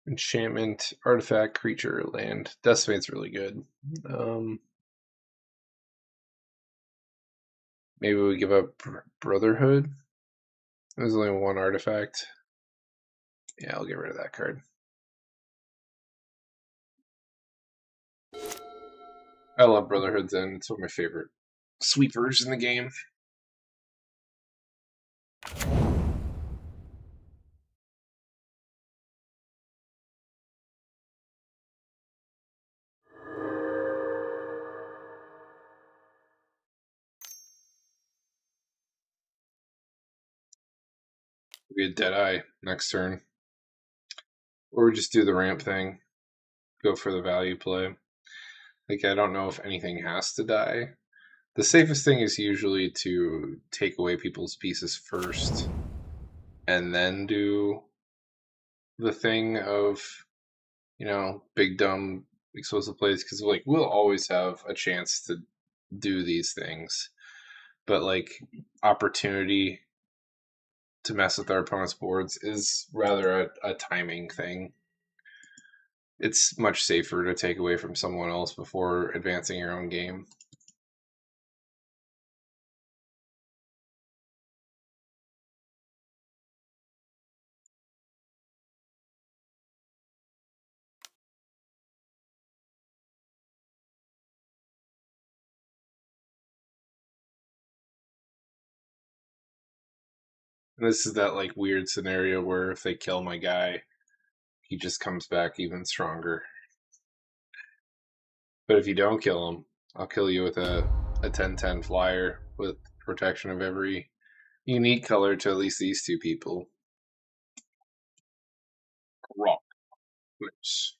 Speaker 1: Enchantment, artifact, creature, land. Decimate's really good. Maybe we give up Brotherhood. There's only one artifact. Yeah, I'll get rid of that card. I love Brotherhood's End. It's one of my favorite sweepers in the game. We get Deadeye next turn. Or we just do the ramp thing. Go for the value play. Like, I don't know if anything has to die. The safest thing is usually to take away people's pieces first and then do the thing of, big dumb explosive plays, because like we'll always have a chance to do these things, but like opportunity to mess with our opponent's boards is rather a timing thing. It's much safer to take away from someone else before advancing your own game. And this is that like weird scenario where if they kill my guy, he just comes back even stronger. But if you don't kill him, I'll kill you with a 10/10 flyer with protection of every unique color to at least these two people. Rock. Nice.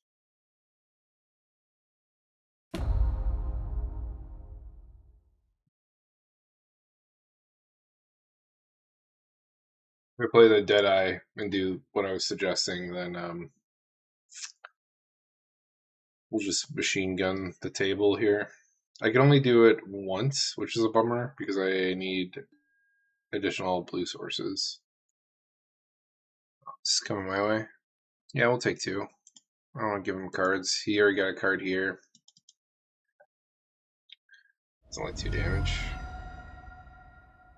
Speaker 1: If I play the Deadeye and do what I was suggesting, then we'll just machine gun the table here. I can only do it once, which is a bummer because I need additional blue sources. It's coming my way. Yeah, we'll take 2. I don't want to give him cards. He already got a card here. It's only 2 damage.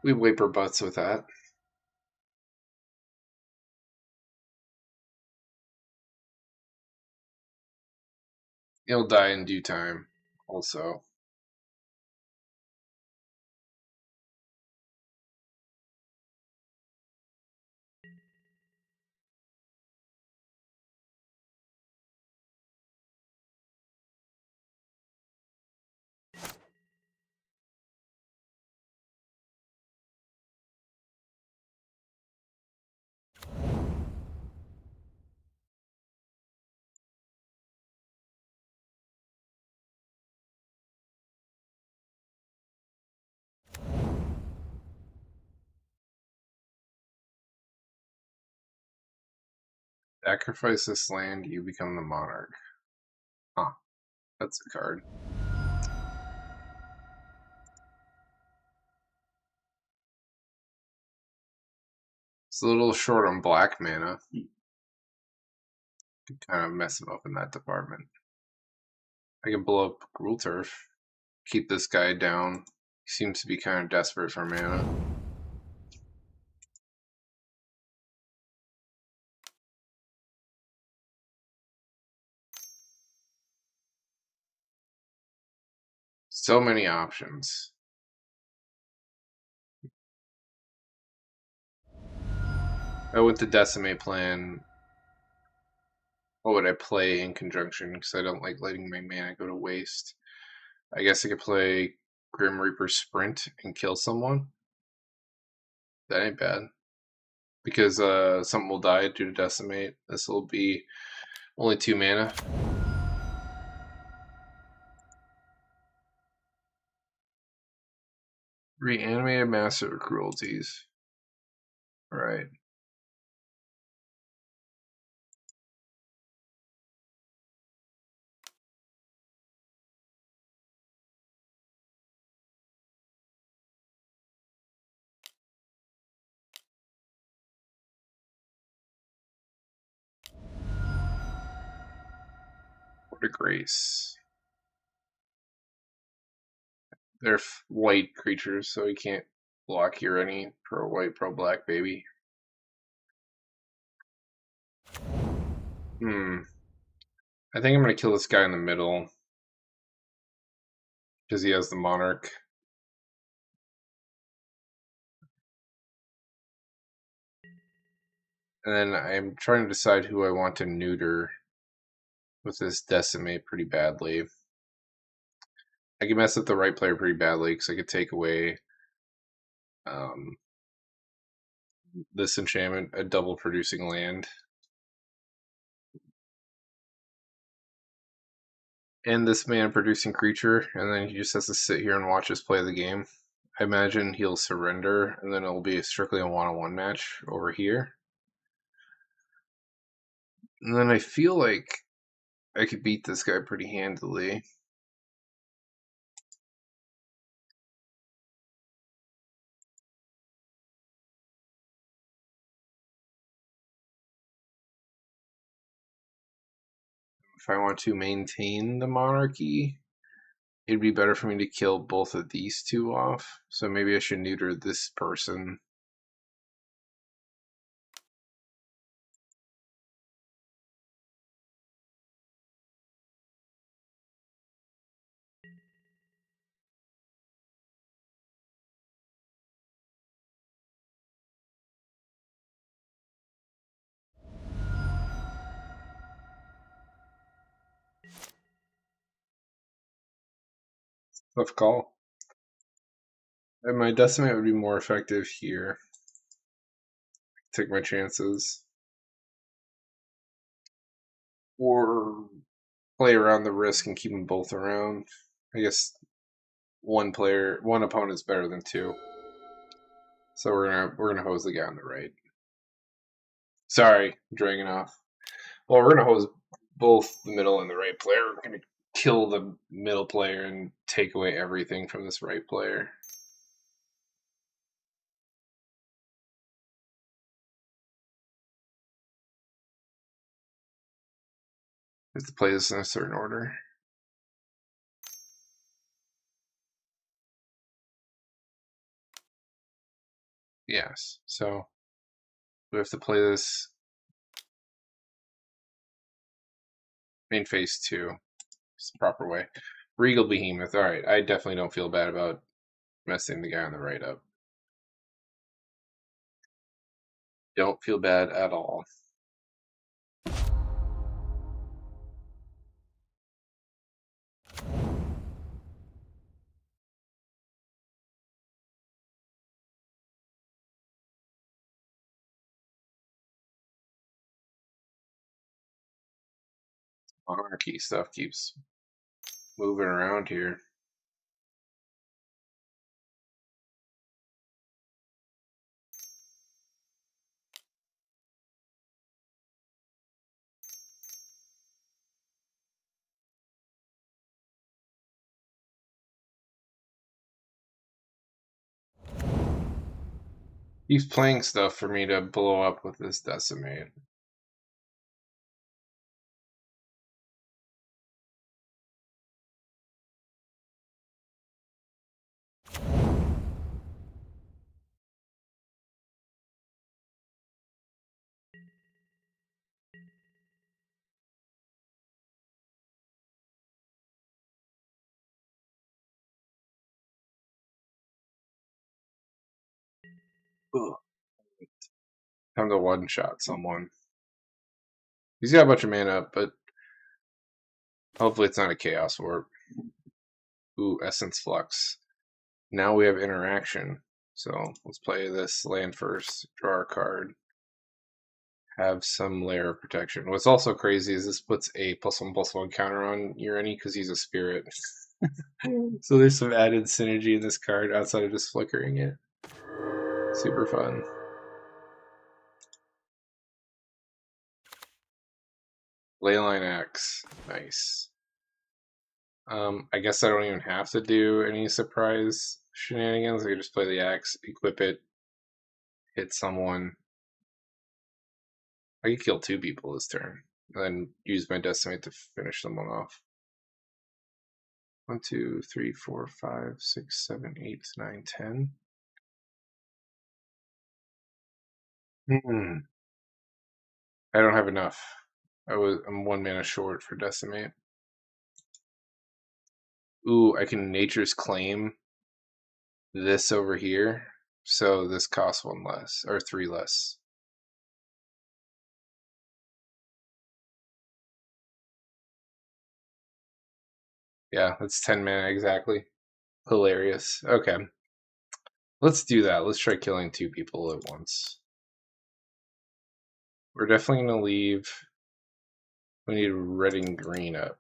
Speaker 1: We wipe our butts with that. He'll die in due time, also. Sacrifice this land, you become the monarch. Huh, that's a card. It's a little short on black mana. Could kind of mess him up in that department. I can blow up Gruul Turf. Keep this guy down. He seems to be kind of desperate for mana. So many options. I went the Decimate plan. What would I play in conjunction? Because I don't like letting my mana go to waste. I guess I could play Grim Reaper Sprint and kill someone. That ain't bad. Because something will die due to Decimate. This will be only 2 mana. Reanimated Master of Cruelties. Alright. What a grace. They're white creatures, so you can't block Ureni. Pro white, pro black, baby. I think I'm going to kill this guy in the middle. Because he has the Monarch. And then I'm trying to decide who I want to neuter with this Decimate pretty badly. I can mess up the right player pretty badly because I could take away this enchantment, a double producing land. And this man producing creature, and then he just has to sit here and watch us play the game. I imagine he'll surrender, and then it'll be strictly a one-on-one match over here. And then I feel like I could beat this guy pretty handily. If I want to maintain the monarchy, it'd be better for me to kill both of these two off. So maybe I should neuter this person. Tough call. And my decimate would be more effective here. Take my chances. Or play around the risk and keep them both around. I guess one opponent's better than two. So we're gonna hose the guy on the right. Sorry, dragging off. Well, we're gonna hose both the middle and the right player. We're gonna kill the middle player and take away everything from this right player. I have to play this in a certain order. Yes, so we have to play this main phase 2. It's the proper way. Regal Behemoth. Alright, I definitely don't feel bad about messing the guy on the right up. Don't feel bad at all. Monarchy stuff keeps moving around here. He's playing stuff for me to blow up with this Decimate. Ugh. Time to one-shot someone. He's got a bunch of mana up, but hopefully it's not a Chaos Warp. Ooh, Essence Flux. Now we have interaction. So let's play this land first, draw a card, have some layer of protection. What's also crazy is this puts a +1/+1 counter on Ureni because he's a spirit. So there's some added synergy in this card outside of just flickering it. Super fun. Leyline Axe. Nice. I guess I don't even have to do any surprise shenanigans. I can just play the axe, equip it, hit someone. I could kill 2 people this turn, and then use my decimate to finish someone off. 1, 2, 3, 4, 5, 6, 7, 8, 9, 10. I don't have enough. I'm 1 mana short for decimate. Ooh, I can nature's claim this over here, so this costs 1 less or 3 less. Yeah, that's 10 mana exactly. Hilarious. Okay. Let's do that. Let's try killing 2 people at once. We're definitely going to leave. We need red and green up.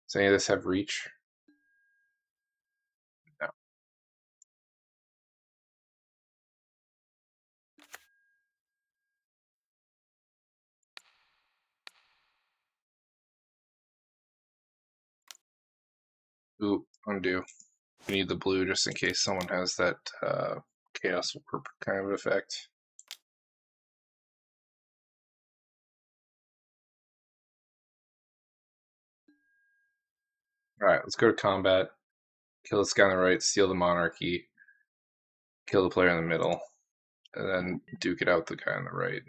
Speaker 1: Does any of this have reach? No. Ooh, undo. We need the blue just in case someone has that Chaos Warp kind of effect. Alright, let's go to combat. Kill this guy on the right, steal the monarchy, kill the player in the middle, and then duke it out with the guy on the right.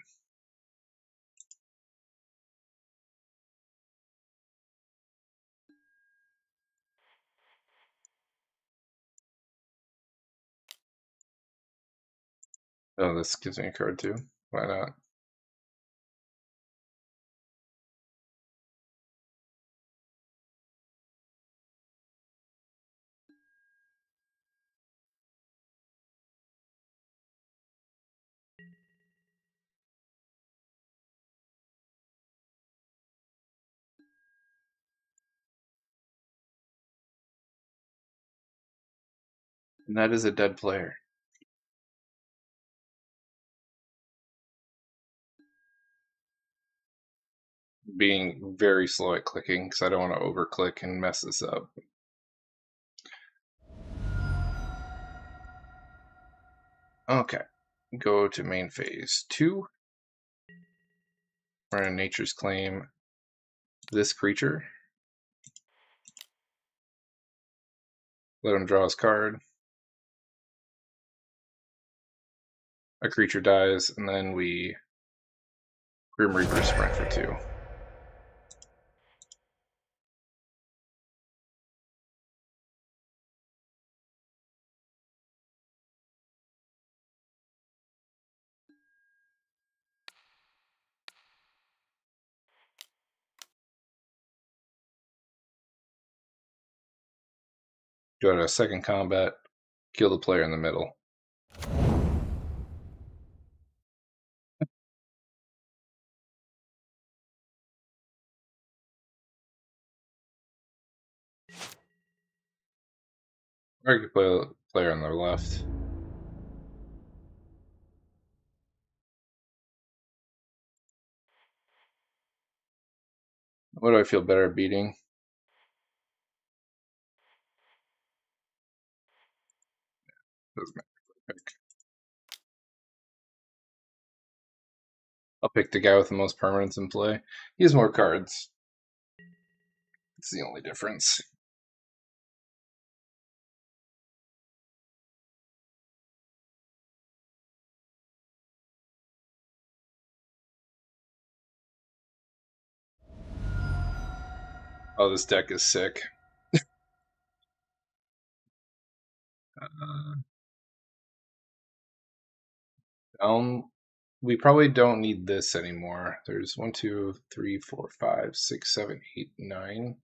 Speaker 1: Oh, this gives me a card too. Why not? And that is a dead player. Being very slow at clicking because I don't want to overclick and mess this up. Okay, go to main phase 2. We're in Nature's Claim this creature. Let him draw his card. A creature dies, and then we Grim Reaper sprint for 2. Go to second combat, kill the player in the middle. Or you could play the player on the left. What do I feel better at beating? Doesn't matter. I'll pick the guy with the most permanents in play. He has more cards. It's the only difference. Oh, this deck is sick. Uh, We probably don't need this anymore. There's 1, 2, 3, 4, 5, 6, 7, 8, 9,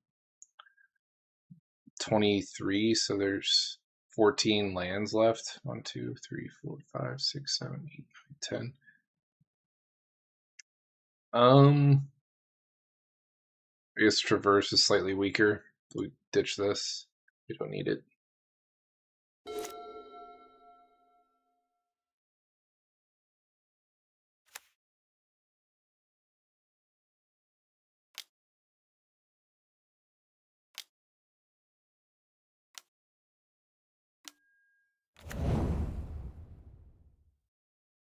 Speaker 1: 23. So there's 14 lands left. 1, 2, 3, 4, 5, 6, 7, 8, 9, 10. I guess Traverse is slightly weaker. We ditch this. We don't need it.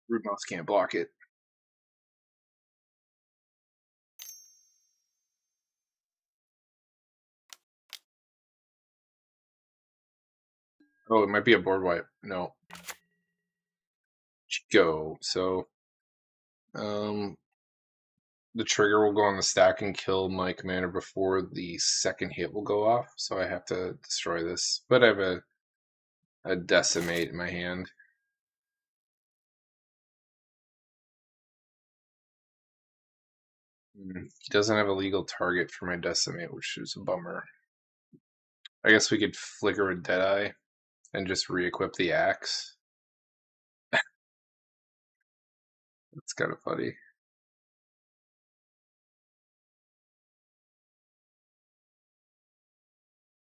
Speaker 1: Root Mouse can't block it. Oh, it might be a board wipe. No. Go. So, the trigger will go on the stack and kill my commander before the second hit will go off. So I have to destroy this. But I have a Decimate in my hand. He doesn't have a legal target for my Decimate, which is a bummer. I guess we could flicker a Deadeye and just re-equip the axe. That's kind of funny.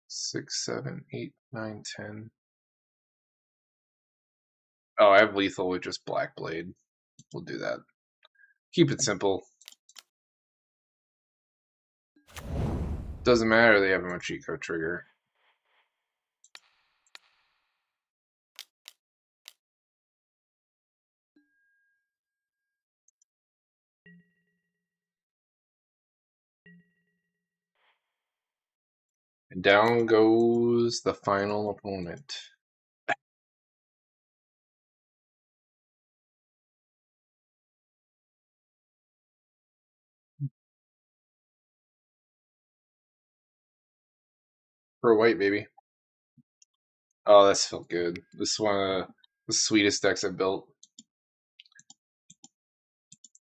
Speaker 1: Six, 7, 8, 9, 10. Oh, I have lethal with just Black Blade. We'll do that. Keep it simple. Doesn't matter, they have a Mochiko trigger. And down goes the final opponent. For a white, baby. Oh, this felt good. This is one of the sweetest decks I've built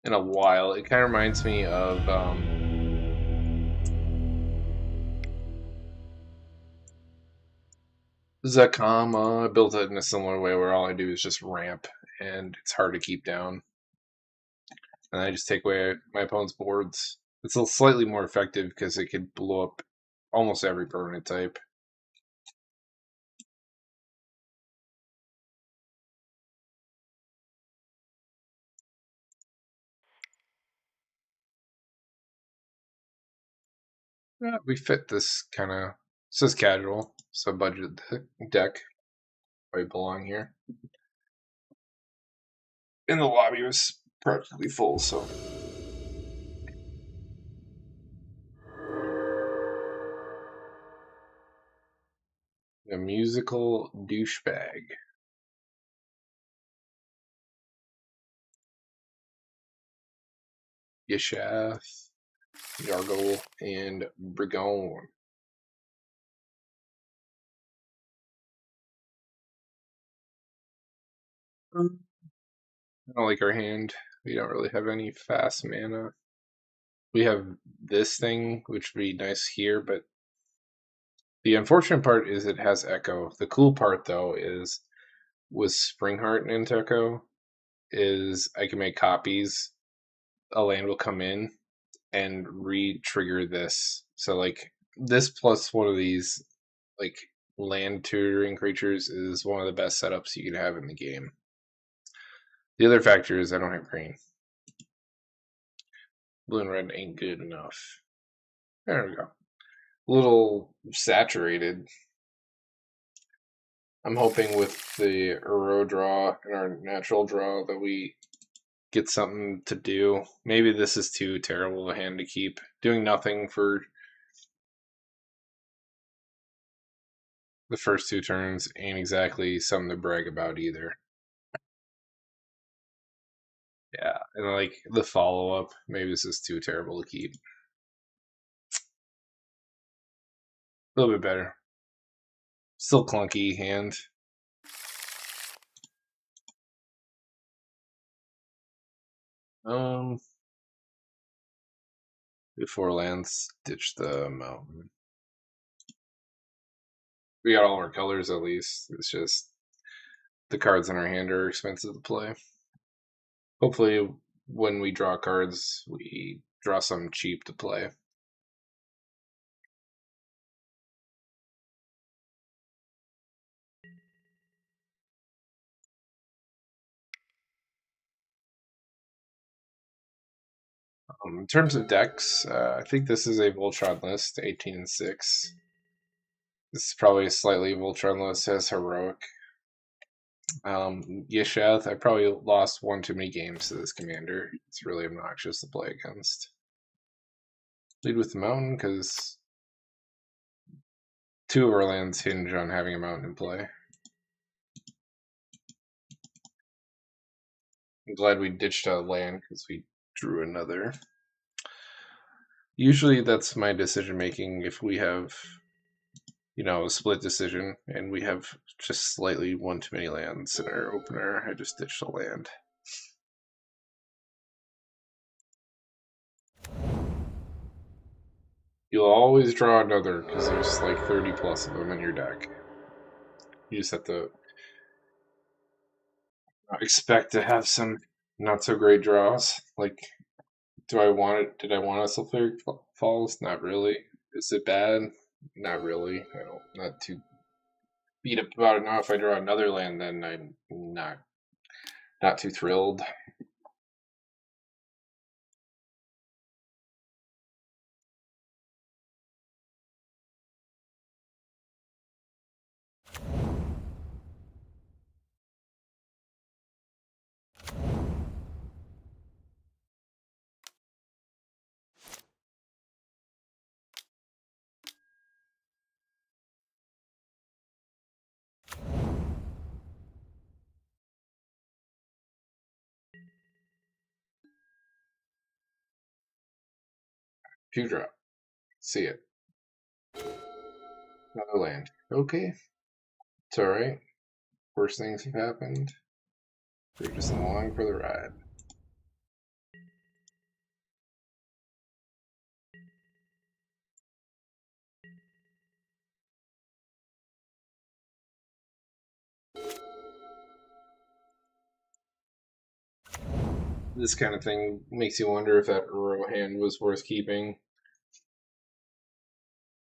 Speaker 1: in a while. It kind of reminds me of Zakama. I built it in a similar way where all I do is just ramp, and it's hard to keep down. And I just take away my opponent's boards. It's a slightly more effective because it could blow up almost every permanent type. Yeah, we fit this kind of. It's just casual, so budget deck. Probably belong here. And the lobby was practically full, so. A musical douchebag. Yeshath, Yargle, and Brigon. I don't like our hand. We don't really have any fast mana. We have this thing, which would be nice here, but the unfortunate part is it has Echo. The cool part, though, is with Springheart and Echo, is I can make copies. A land will come in and re-trigger this. So, like, this plus one of these, like, land tutoring creatures is one of the best setups you can have in the game. The other factor is I don't have green. Blue and red ain't good enough. There we go. A little saturated. I'm hoping with the Uro draw and our natural draw that we get something to do. Maybe this is too terrible a hand to keep. Doing nothing for the first two turns ain't exactly something to brag about either. Yeah, and like the follow up, maybe this is too terrible to keep. A little bit better. Still clunky hand. Before lands, ditch the mountain. We got all our colors at least. It's just the cards in our hand are expensive to play. Hopefully, when we draw cards, we draw some cheap to play. In terms of decks, I think this is a Voltron list, 18 and 6. This is probably slightly Voltron list as heroic. Yeshath, I probably lost one too many games to this commander. It's really obnoxious to play against. Lead with the mountain, because 2 of our lands hinge on having a mountain in play. I'm glad we ditched a land, because we drew another. Usually that's my decision making if we have, a split decision and we have just slightly one too many lands in our opener. I just ditched a land. You'll always draw another because there's like 30 plus of them in your deck. You just have to expect to have some not so great draws. Like, do I want it? Did I want a Sulfuric Falls? Not really. Is it bad? Not really. I don't. Not too beat up about it now. If I draw another land, then I'm not too thrilled. Two drop. See it. Another land. Okay. It's alright. Worst things have happened. We're just along for the ride. This kind of thing makes you wonder if that Uro hand was worth keeping.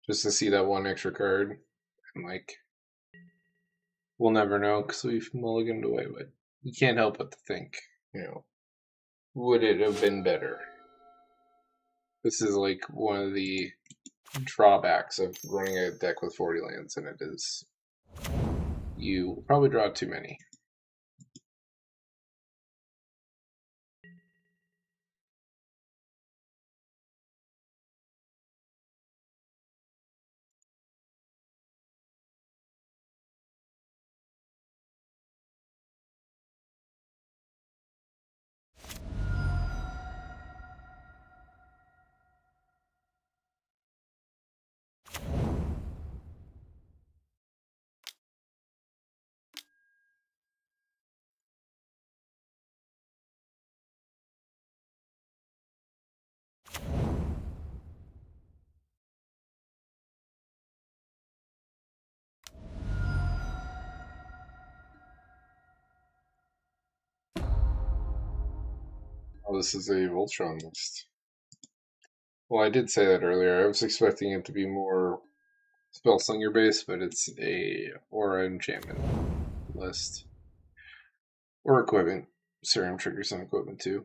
Speaker 1: Just to see that one extra card. And we'll never know because we've mulliganed away, but you can't help but to think, would it have been better? This is like one of the drawbacks of running a deck with 40 lands, and it is you probably draw too many. Oh, this is a Voltron list. Well, I did say that earlier. I was expecting it to be more Spellslinger based, but it's a Aura enchantment list. Or equipment. Serum triggers on equipment too.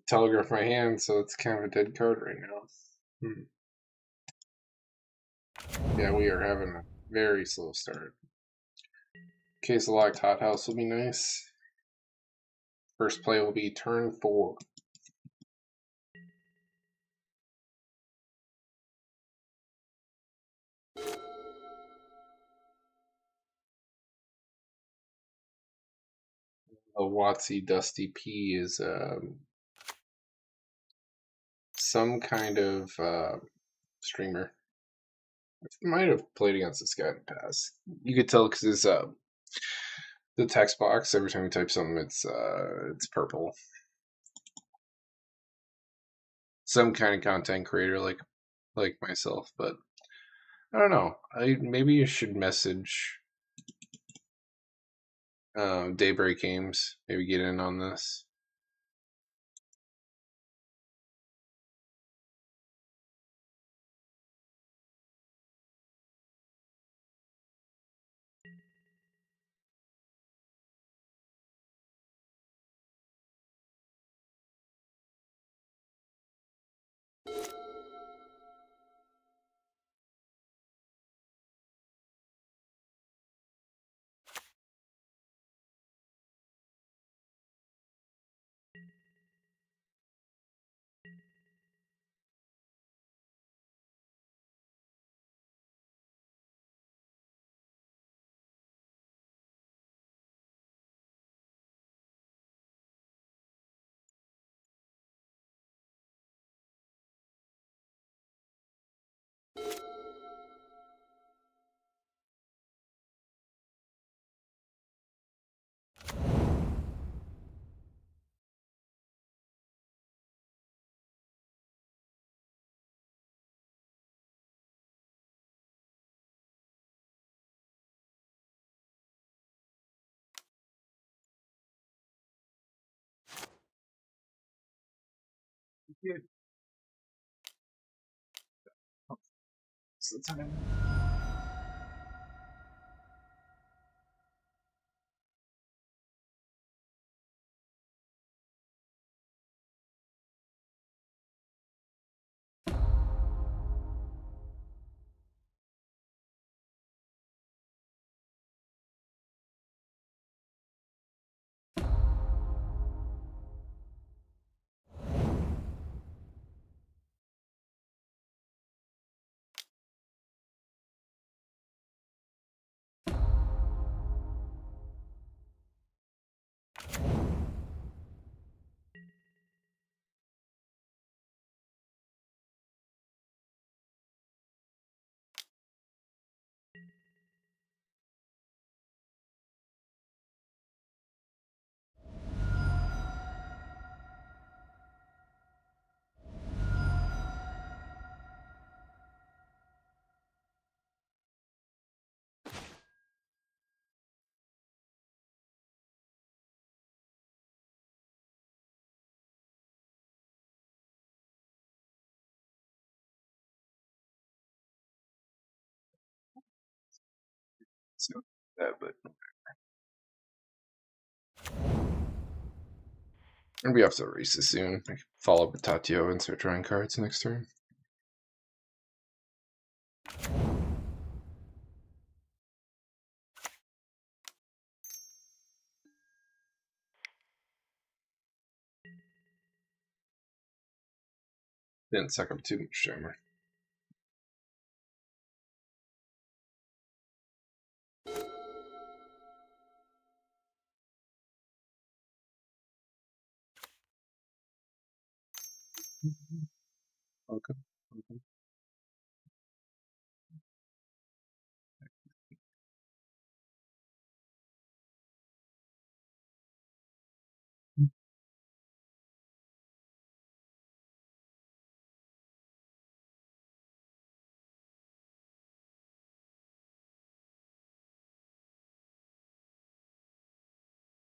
Speaker 1: Telegraph my hand, so it's kind of a dead card right now. Yeah, we are having a very slow start. Case of Locked Hothouse will be nice. First play will be turn 4. A Watsy Dusty P is some kind of streamer. I might have played against this guy in the past. You could tell because his the text box every time you type something, it's purple. Some kind of content creator like myself, but I don't know. Maybe you should message Daybreak Games. Maybe get in on this. Yeah, it's the time. So that, but I'm gonna be off to the races soon. I follow up with Tatio and start drawing cards next turn. Didn't suck up too much timer. Okay. Okay.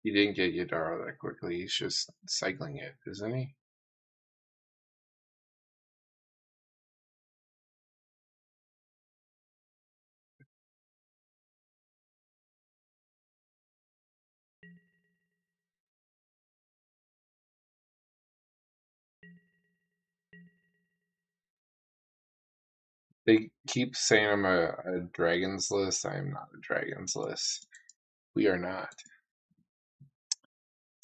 Speaker 1: He didn't get Yadara that quickly. He's just cycling it, isn't he? They keep saying I'm a Dragons list. I am not a Dragons list. We are not.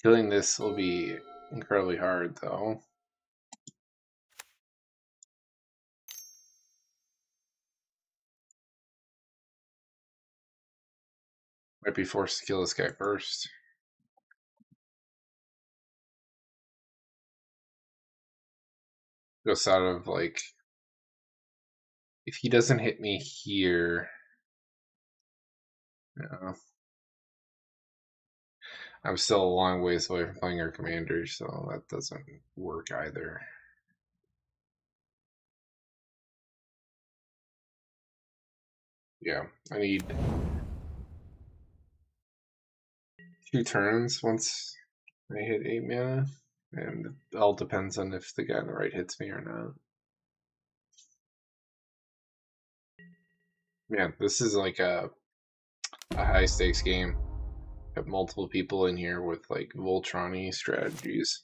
Speaker 1: Killing this will be incredibly hard, though. Might be forced to kill this guy first. Just out of like, if he doesn't hit me here, I'm still a long ways away from playing our commander, so that doesn't work either. Yeah, I need 2 turns once I hit 8 mana, and it all depends on if the guy on the right hits me or not. Man, this is like a high stakes game. Got multiple people in here with like Voltron-y strategies.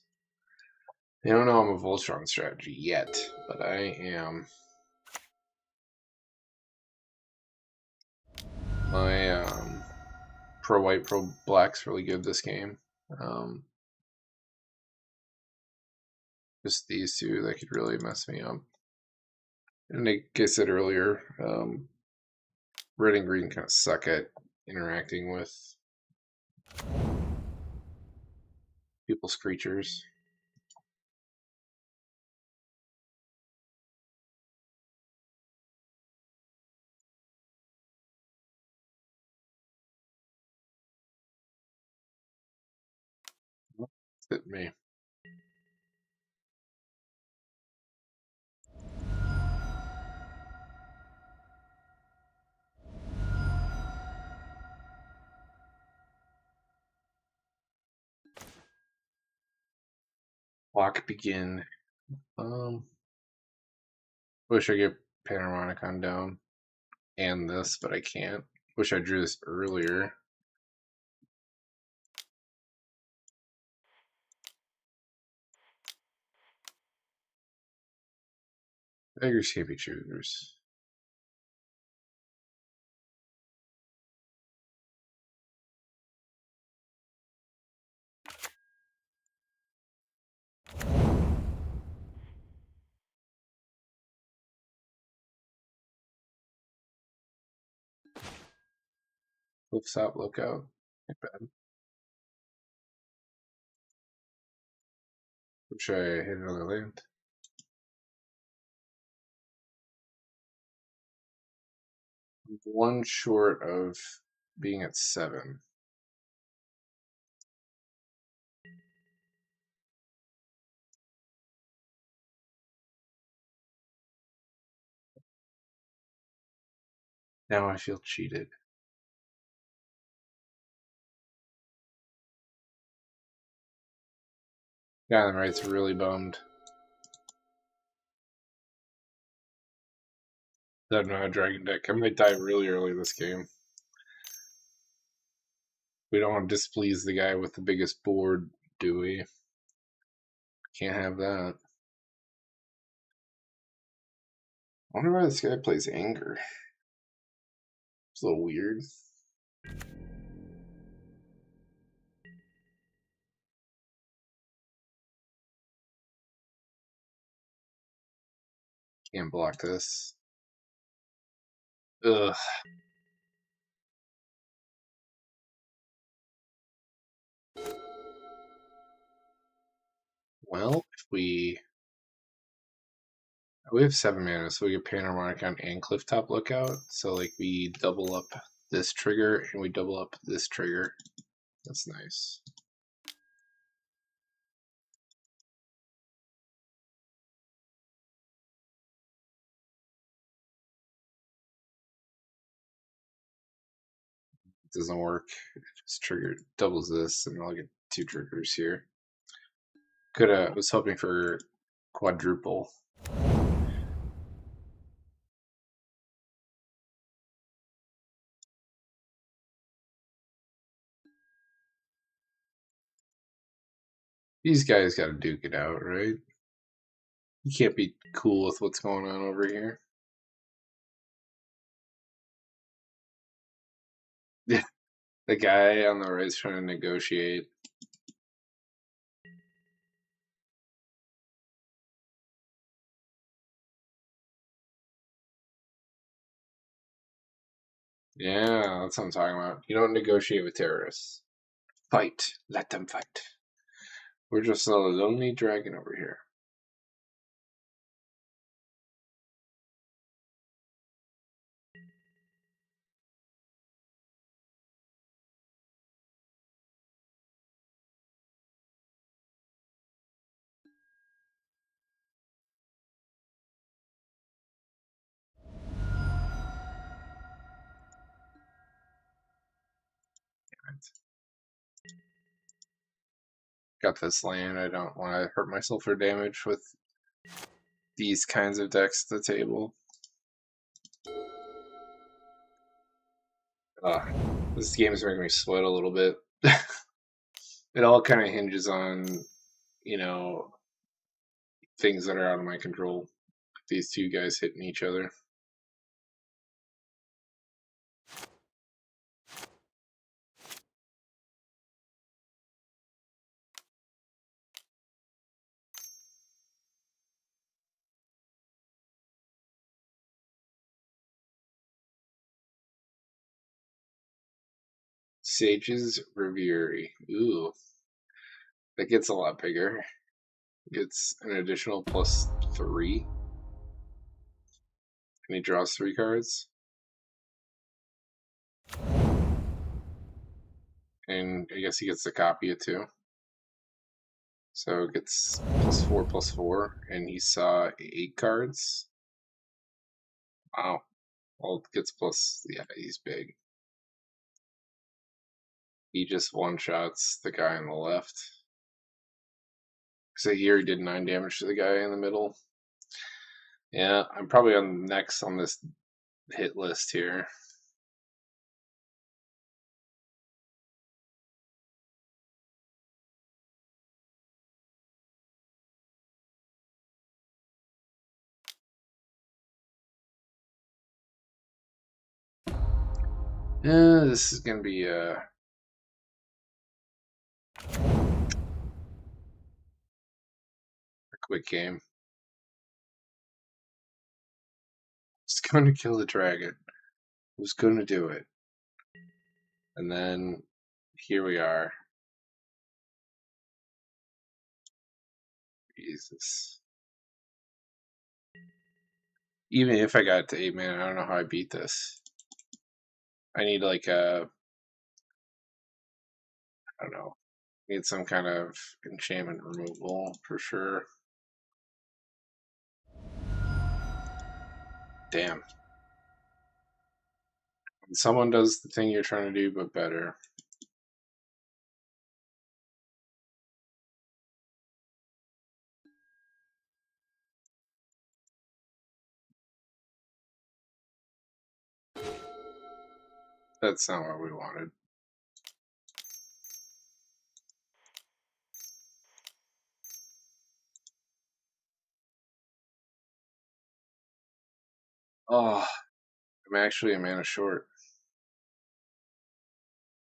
Speaker 1: They don't know I'm a Voltron strategy yet, but I am. My pro white, pro black's really good this game. Just these two that could really mess me up. And like I said earlier, red and green kind of suck at interacting with people's creatures. Hit me. Walk begin. Wish I get Panoramicon down and this, but I can't. Wish I drew this earlier. Beggars can't be choosers. Flip stop, lookout. Not bad. Wish I hit another land. One short of being at 7. Now I feel cheated. Guy on the right's really bummed. Doesn't know how dragon deck. I might die really early this game. We don't want to displease the guy with the biggest board, do we? Can't have that. I wonder why this guy plays anger. It's a little weird. Can't block this. Ugh. Well, if we have 7 mana, so we get Panoramicon and Clifftop Lookout. So like we double up this trigger and we double up this trigger. That's nice. It doesn't work. It just triggered doubles this, and I'll get 2 triggers here. Coulda was hoping for quadruple. These guys got to duke it out, right? You can't be cool with what's going on over here. Yeah, the guy on the right is trying to negotiate. Yeah, that's what I'm talking about. You don't negotiate with terrorists. Fight. Let them fight. We're just a lonely dragon over here. Got this land. I don't want to hurt myself for damage with these kinds of decks at the table. This game is making me sweat a little bit. It all kind of hinges on, you know, things that are out of my control. These two guys hitting each other. Sage's Reverie. Ooh, that gets a lot bigger. Gets an additional +3. And he draws 3 cards. And I guess he gets to copy it too. So it gets +4/+4. And he saw 8 cards. Wow. Well, it gets plus. Yeah, he's big. He just one-shots the guy on the left. So here he did 9 damage to the guy in the middle. Yeah, I'm probably on next on this hit list here. Yeah, this is gonna be a quick game. It's gonna kill the dragon. Who's gonna do it? And then here we are. Jesus. Even if I got to 8 man, I don't know how I beat this. I need like a, I don't know, need some kind of enchantment removal for sure. Damn. When someone does the thing you're trying to do, but better. That's not what we wanted. Oh, I'm actually a mana short.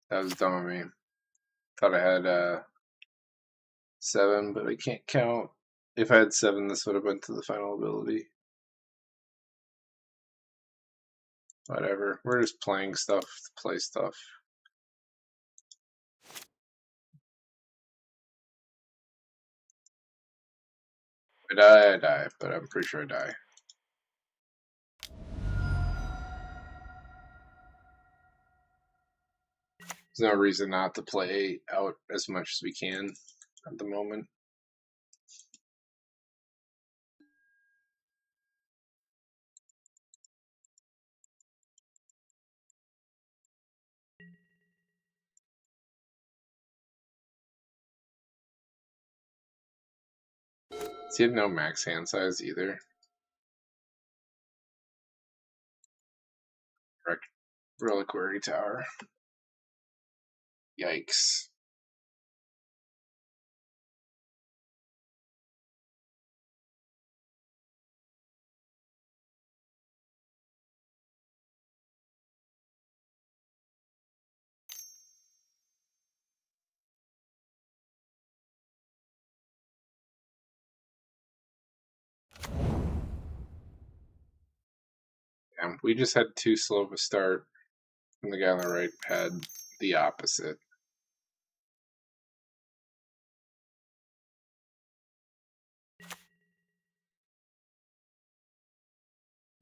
Speaker 1: That was dumb of me. Thought I had 7, but I can't count. If I had 7, this would have went to the final ability. Whatever. We're just playing stuff to play stuff. If I die, but I'm pretty sure I die. There's no reason not to play out as much as we can at the moment. So you have no max hand size either. Reliquary Tower. Yikes. Damn, we just had too slow of a start. and the guy on the right had the opposite.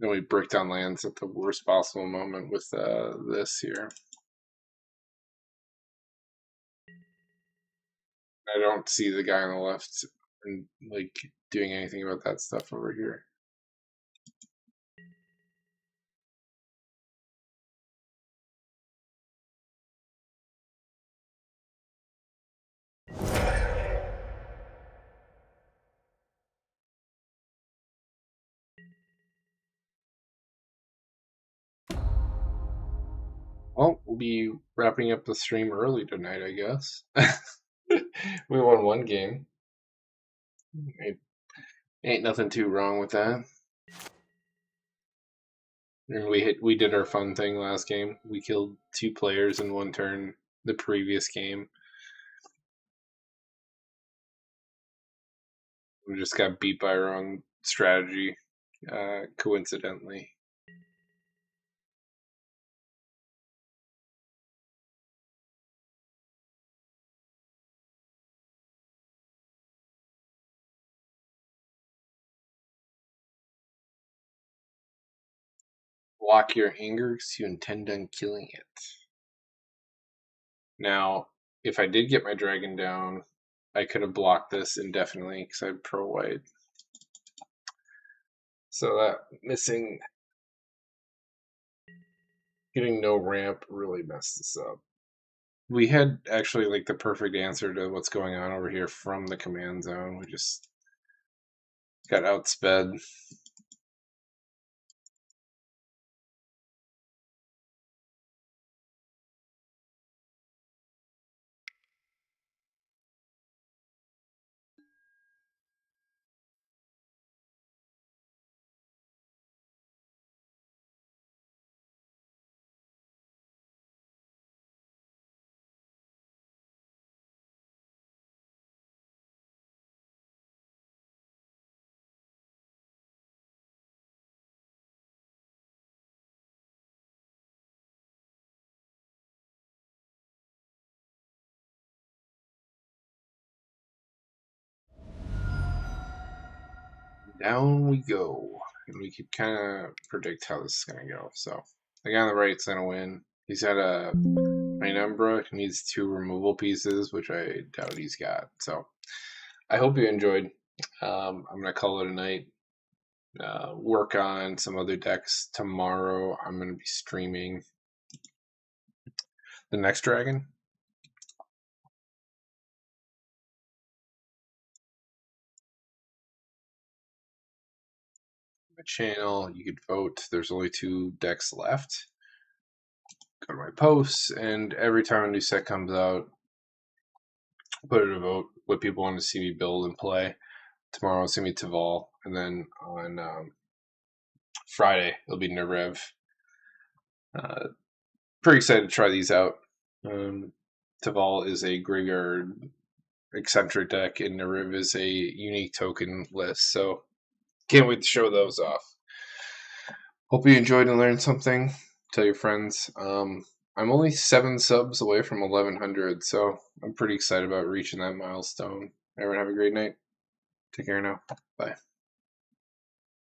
Speaker 1: Then we break down lands at the worst possible moment with this here. I don't see the guy on the left and like doing anything about that stuff over here. Well, we'll be wrapping up the stream early tonight, I guess. We won one game. Ain't nothing too wrong with that. And we did our fun thing last game. We killed 2 players in one turn the previous game. We just got beat by our own strategy, coincidentally. Block your anger because you intend on killing it. Now, if I did get my dragon down, I could have blocked this indefinitely because I have pro white. So that missing, getting no ramp really messed this up. We had actually like the perfect answer to what's going on over here from the command zone. We just got outsped. Down we go. And we could kind of predict how this is going to go. So the guy on the right's going to win. He's got a Umbra. He needs 2 removal pieces, which I doubt he's got. So I hope you enjoyed. I'm going to call it a night. Work on some other decks tomorrow. I'm going to be streaming the next dragon. My channel, you could vote. There's only 2 decks left. Go to my posts, and every time a new set comes out, put it a vote what people want to see me build and play. Tomorrow it's gonna be Taval, and then on Friday it'll be Narev. Pretty excited to try these out. Taval is a graveyard eccentric deck, and Narev is a unique token list. So can't wait to show those off. Hope you enjoyed and learned something. Tell your friends. I'm only 7 subs away from 1100, so I'm pretty excited about reaching that milestone. Everyone have a great night. Take care now. Bye.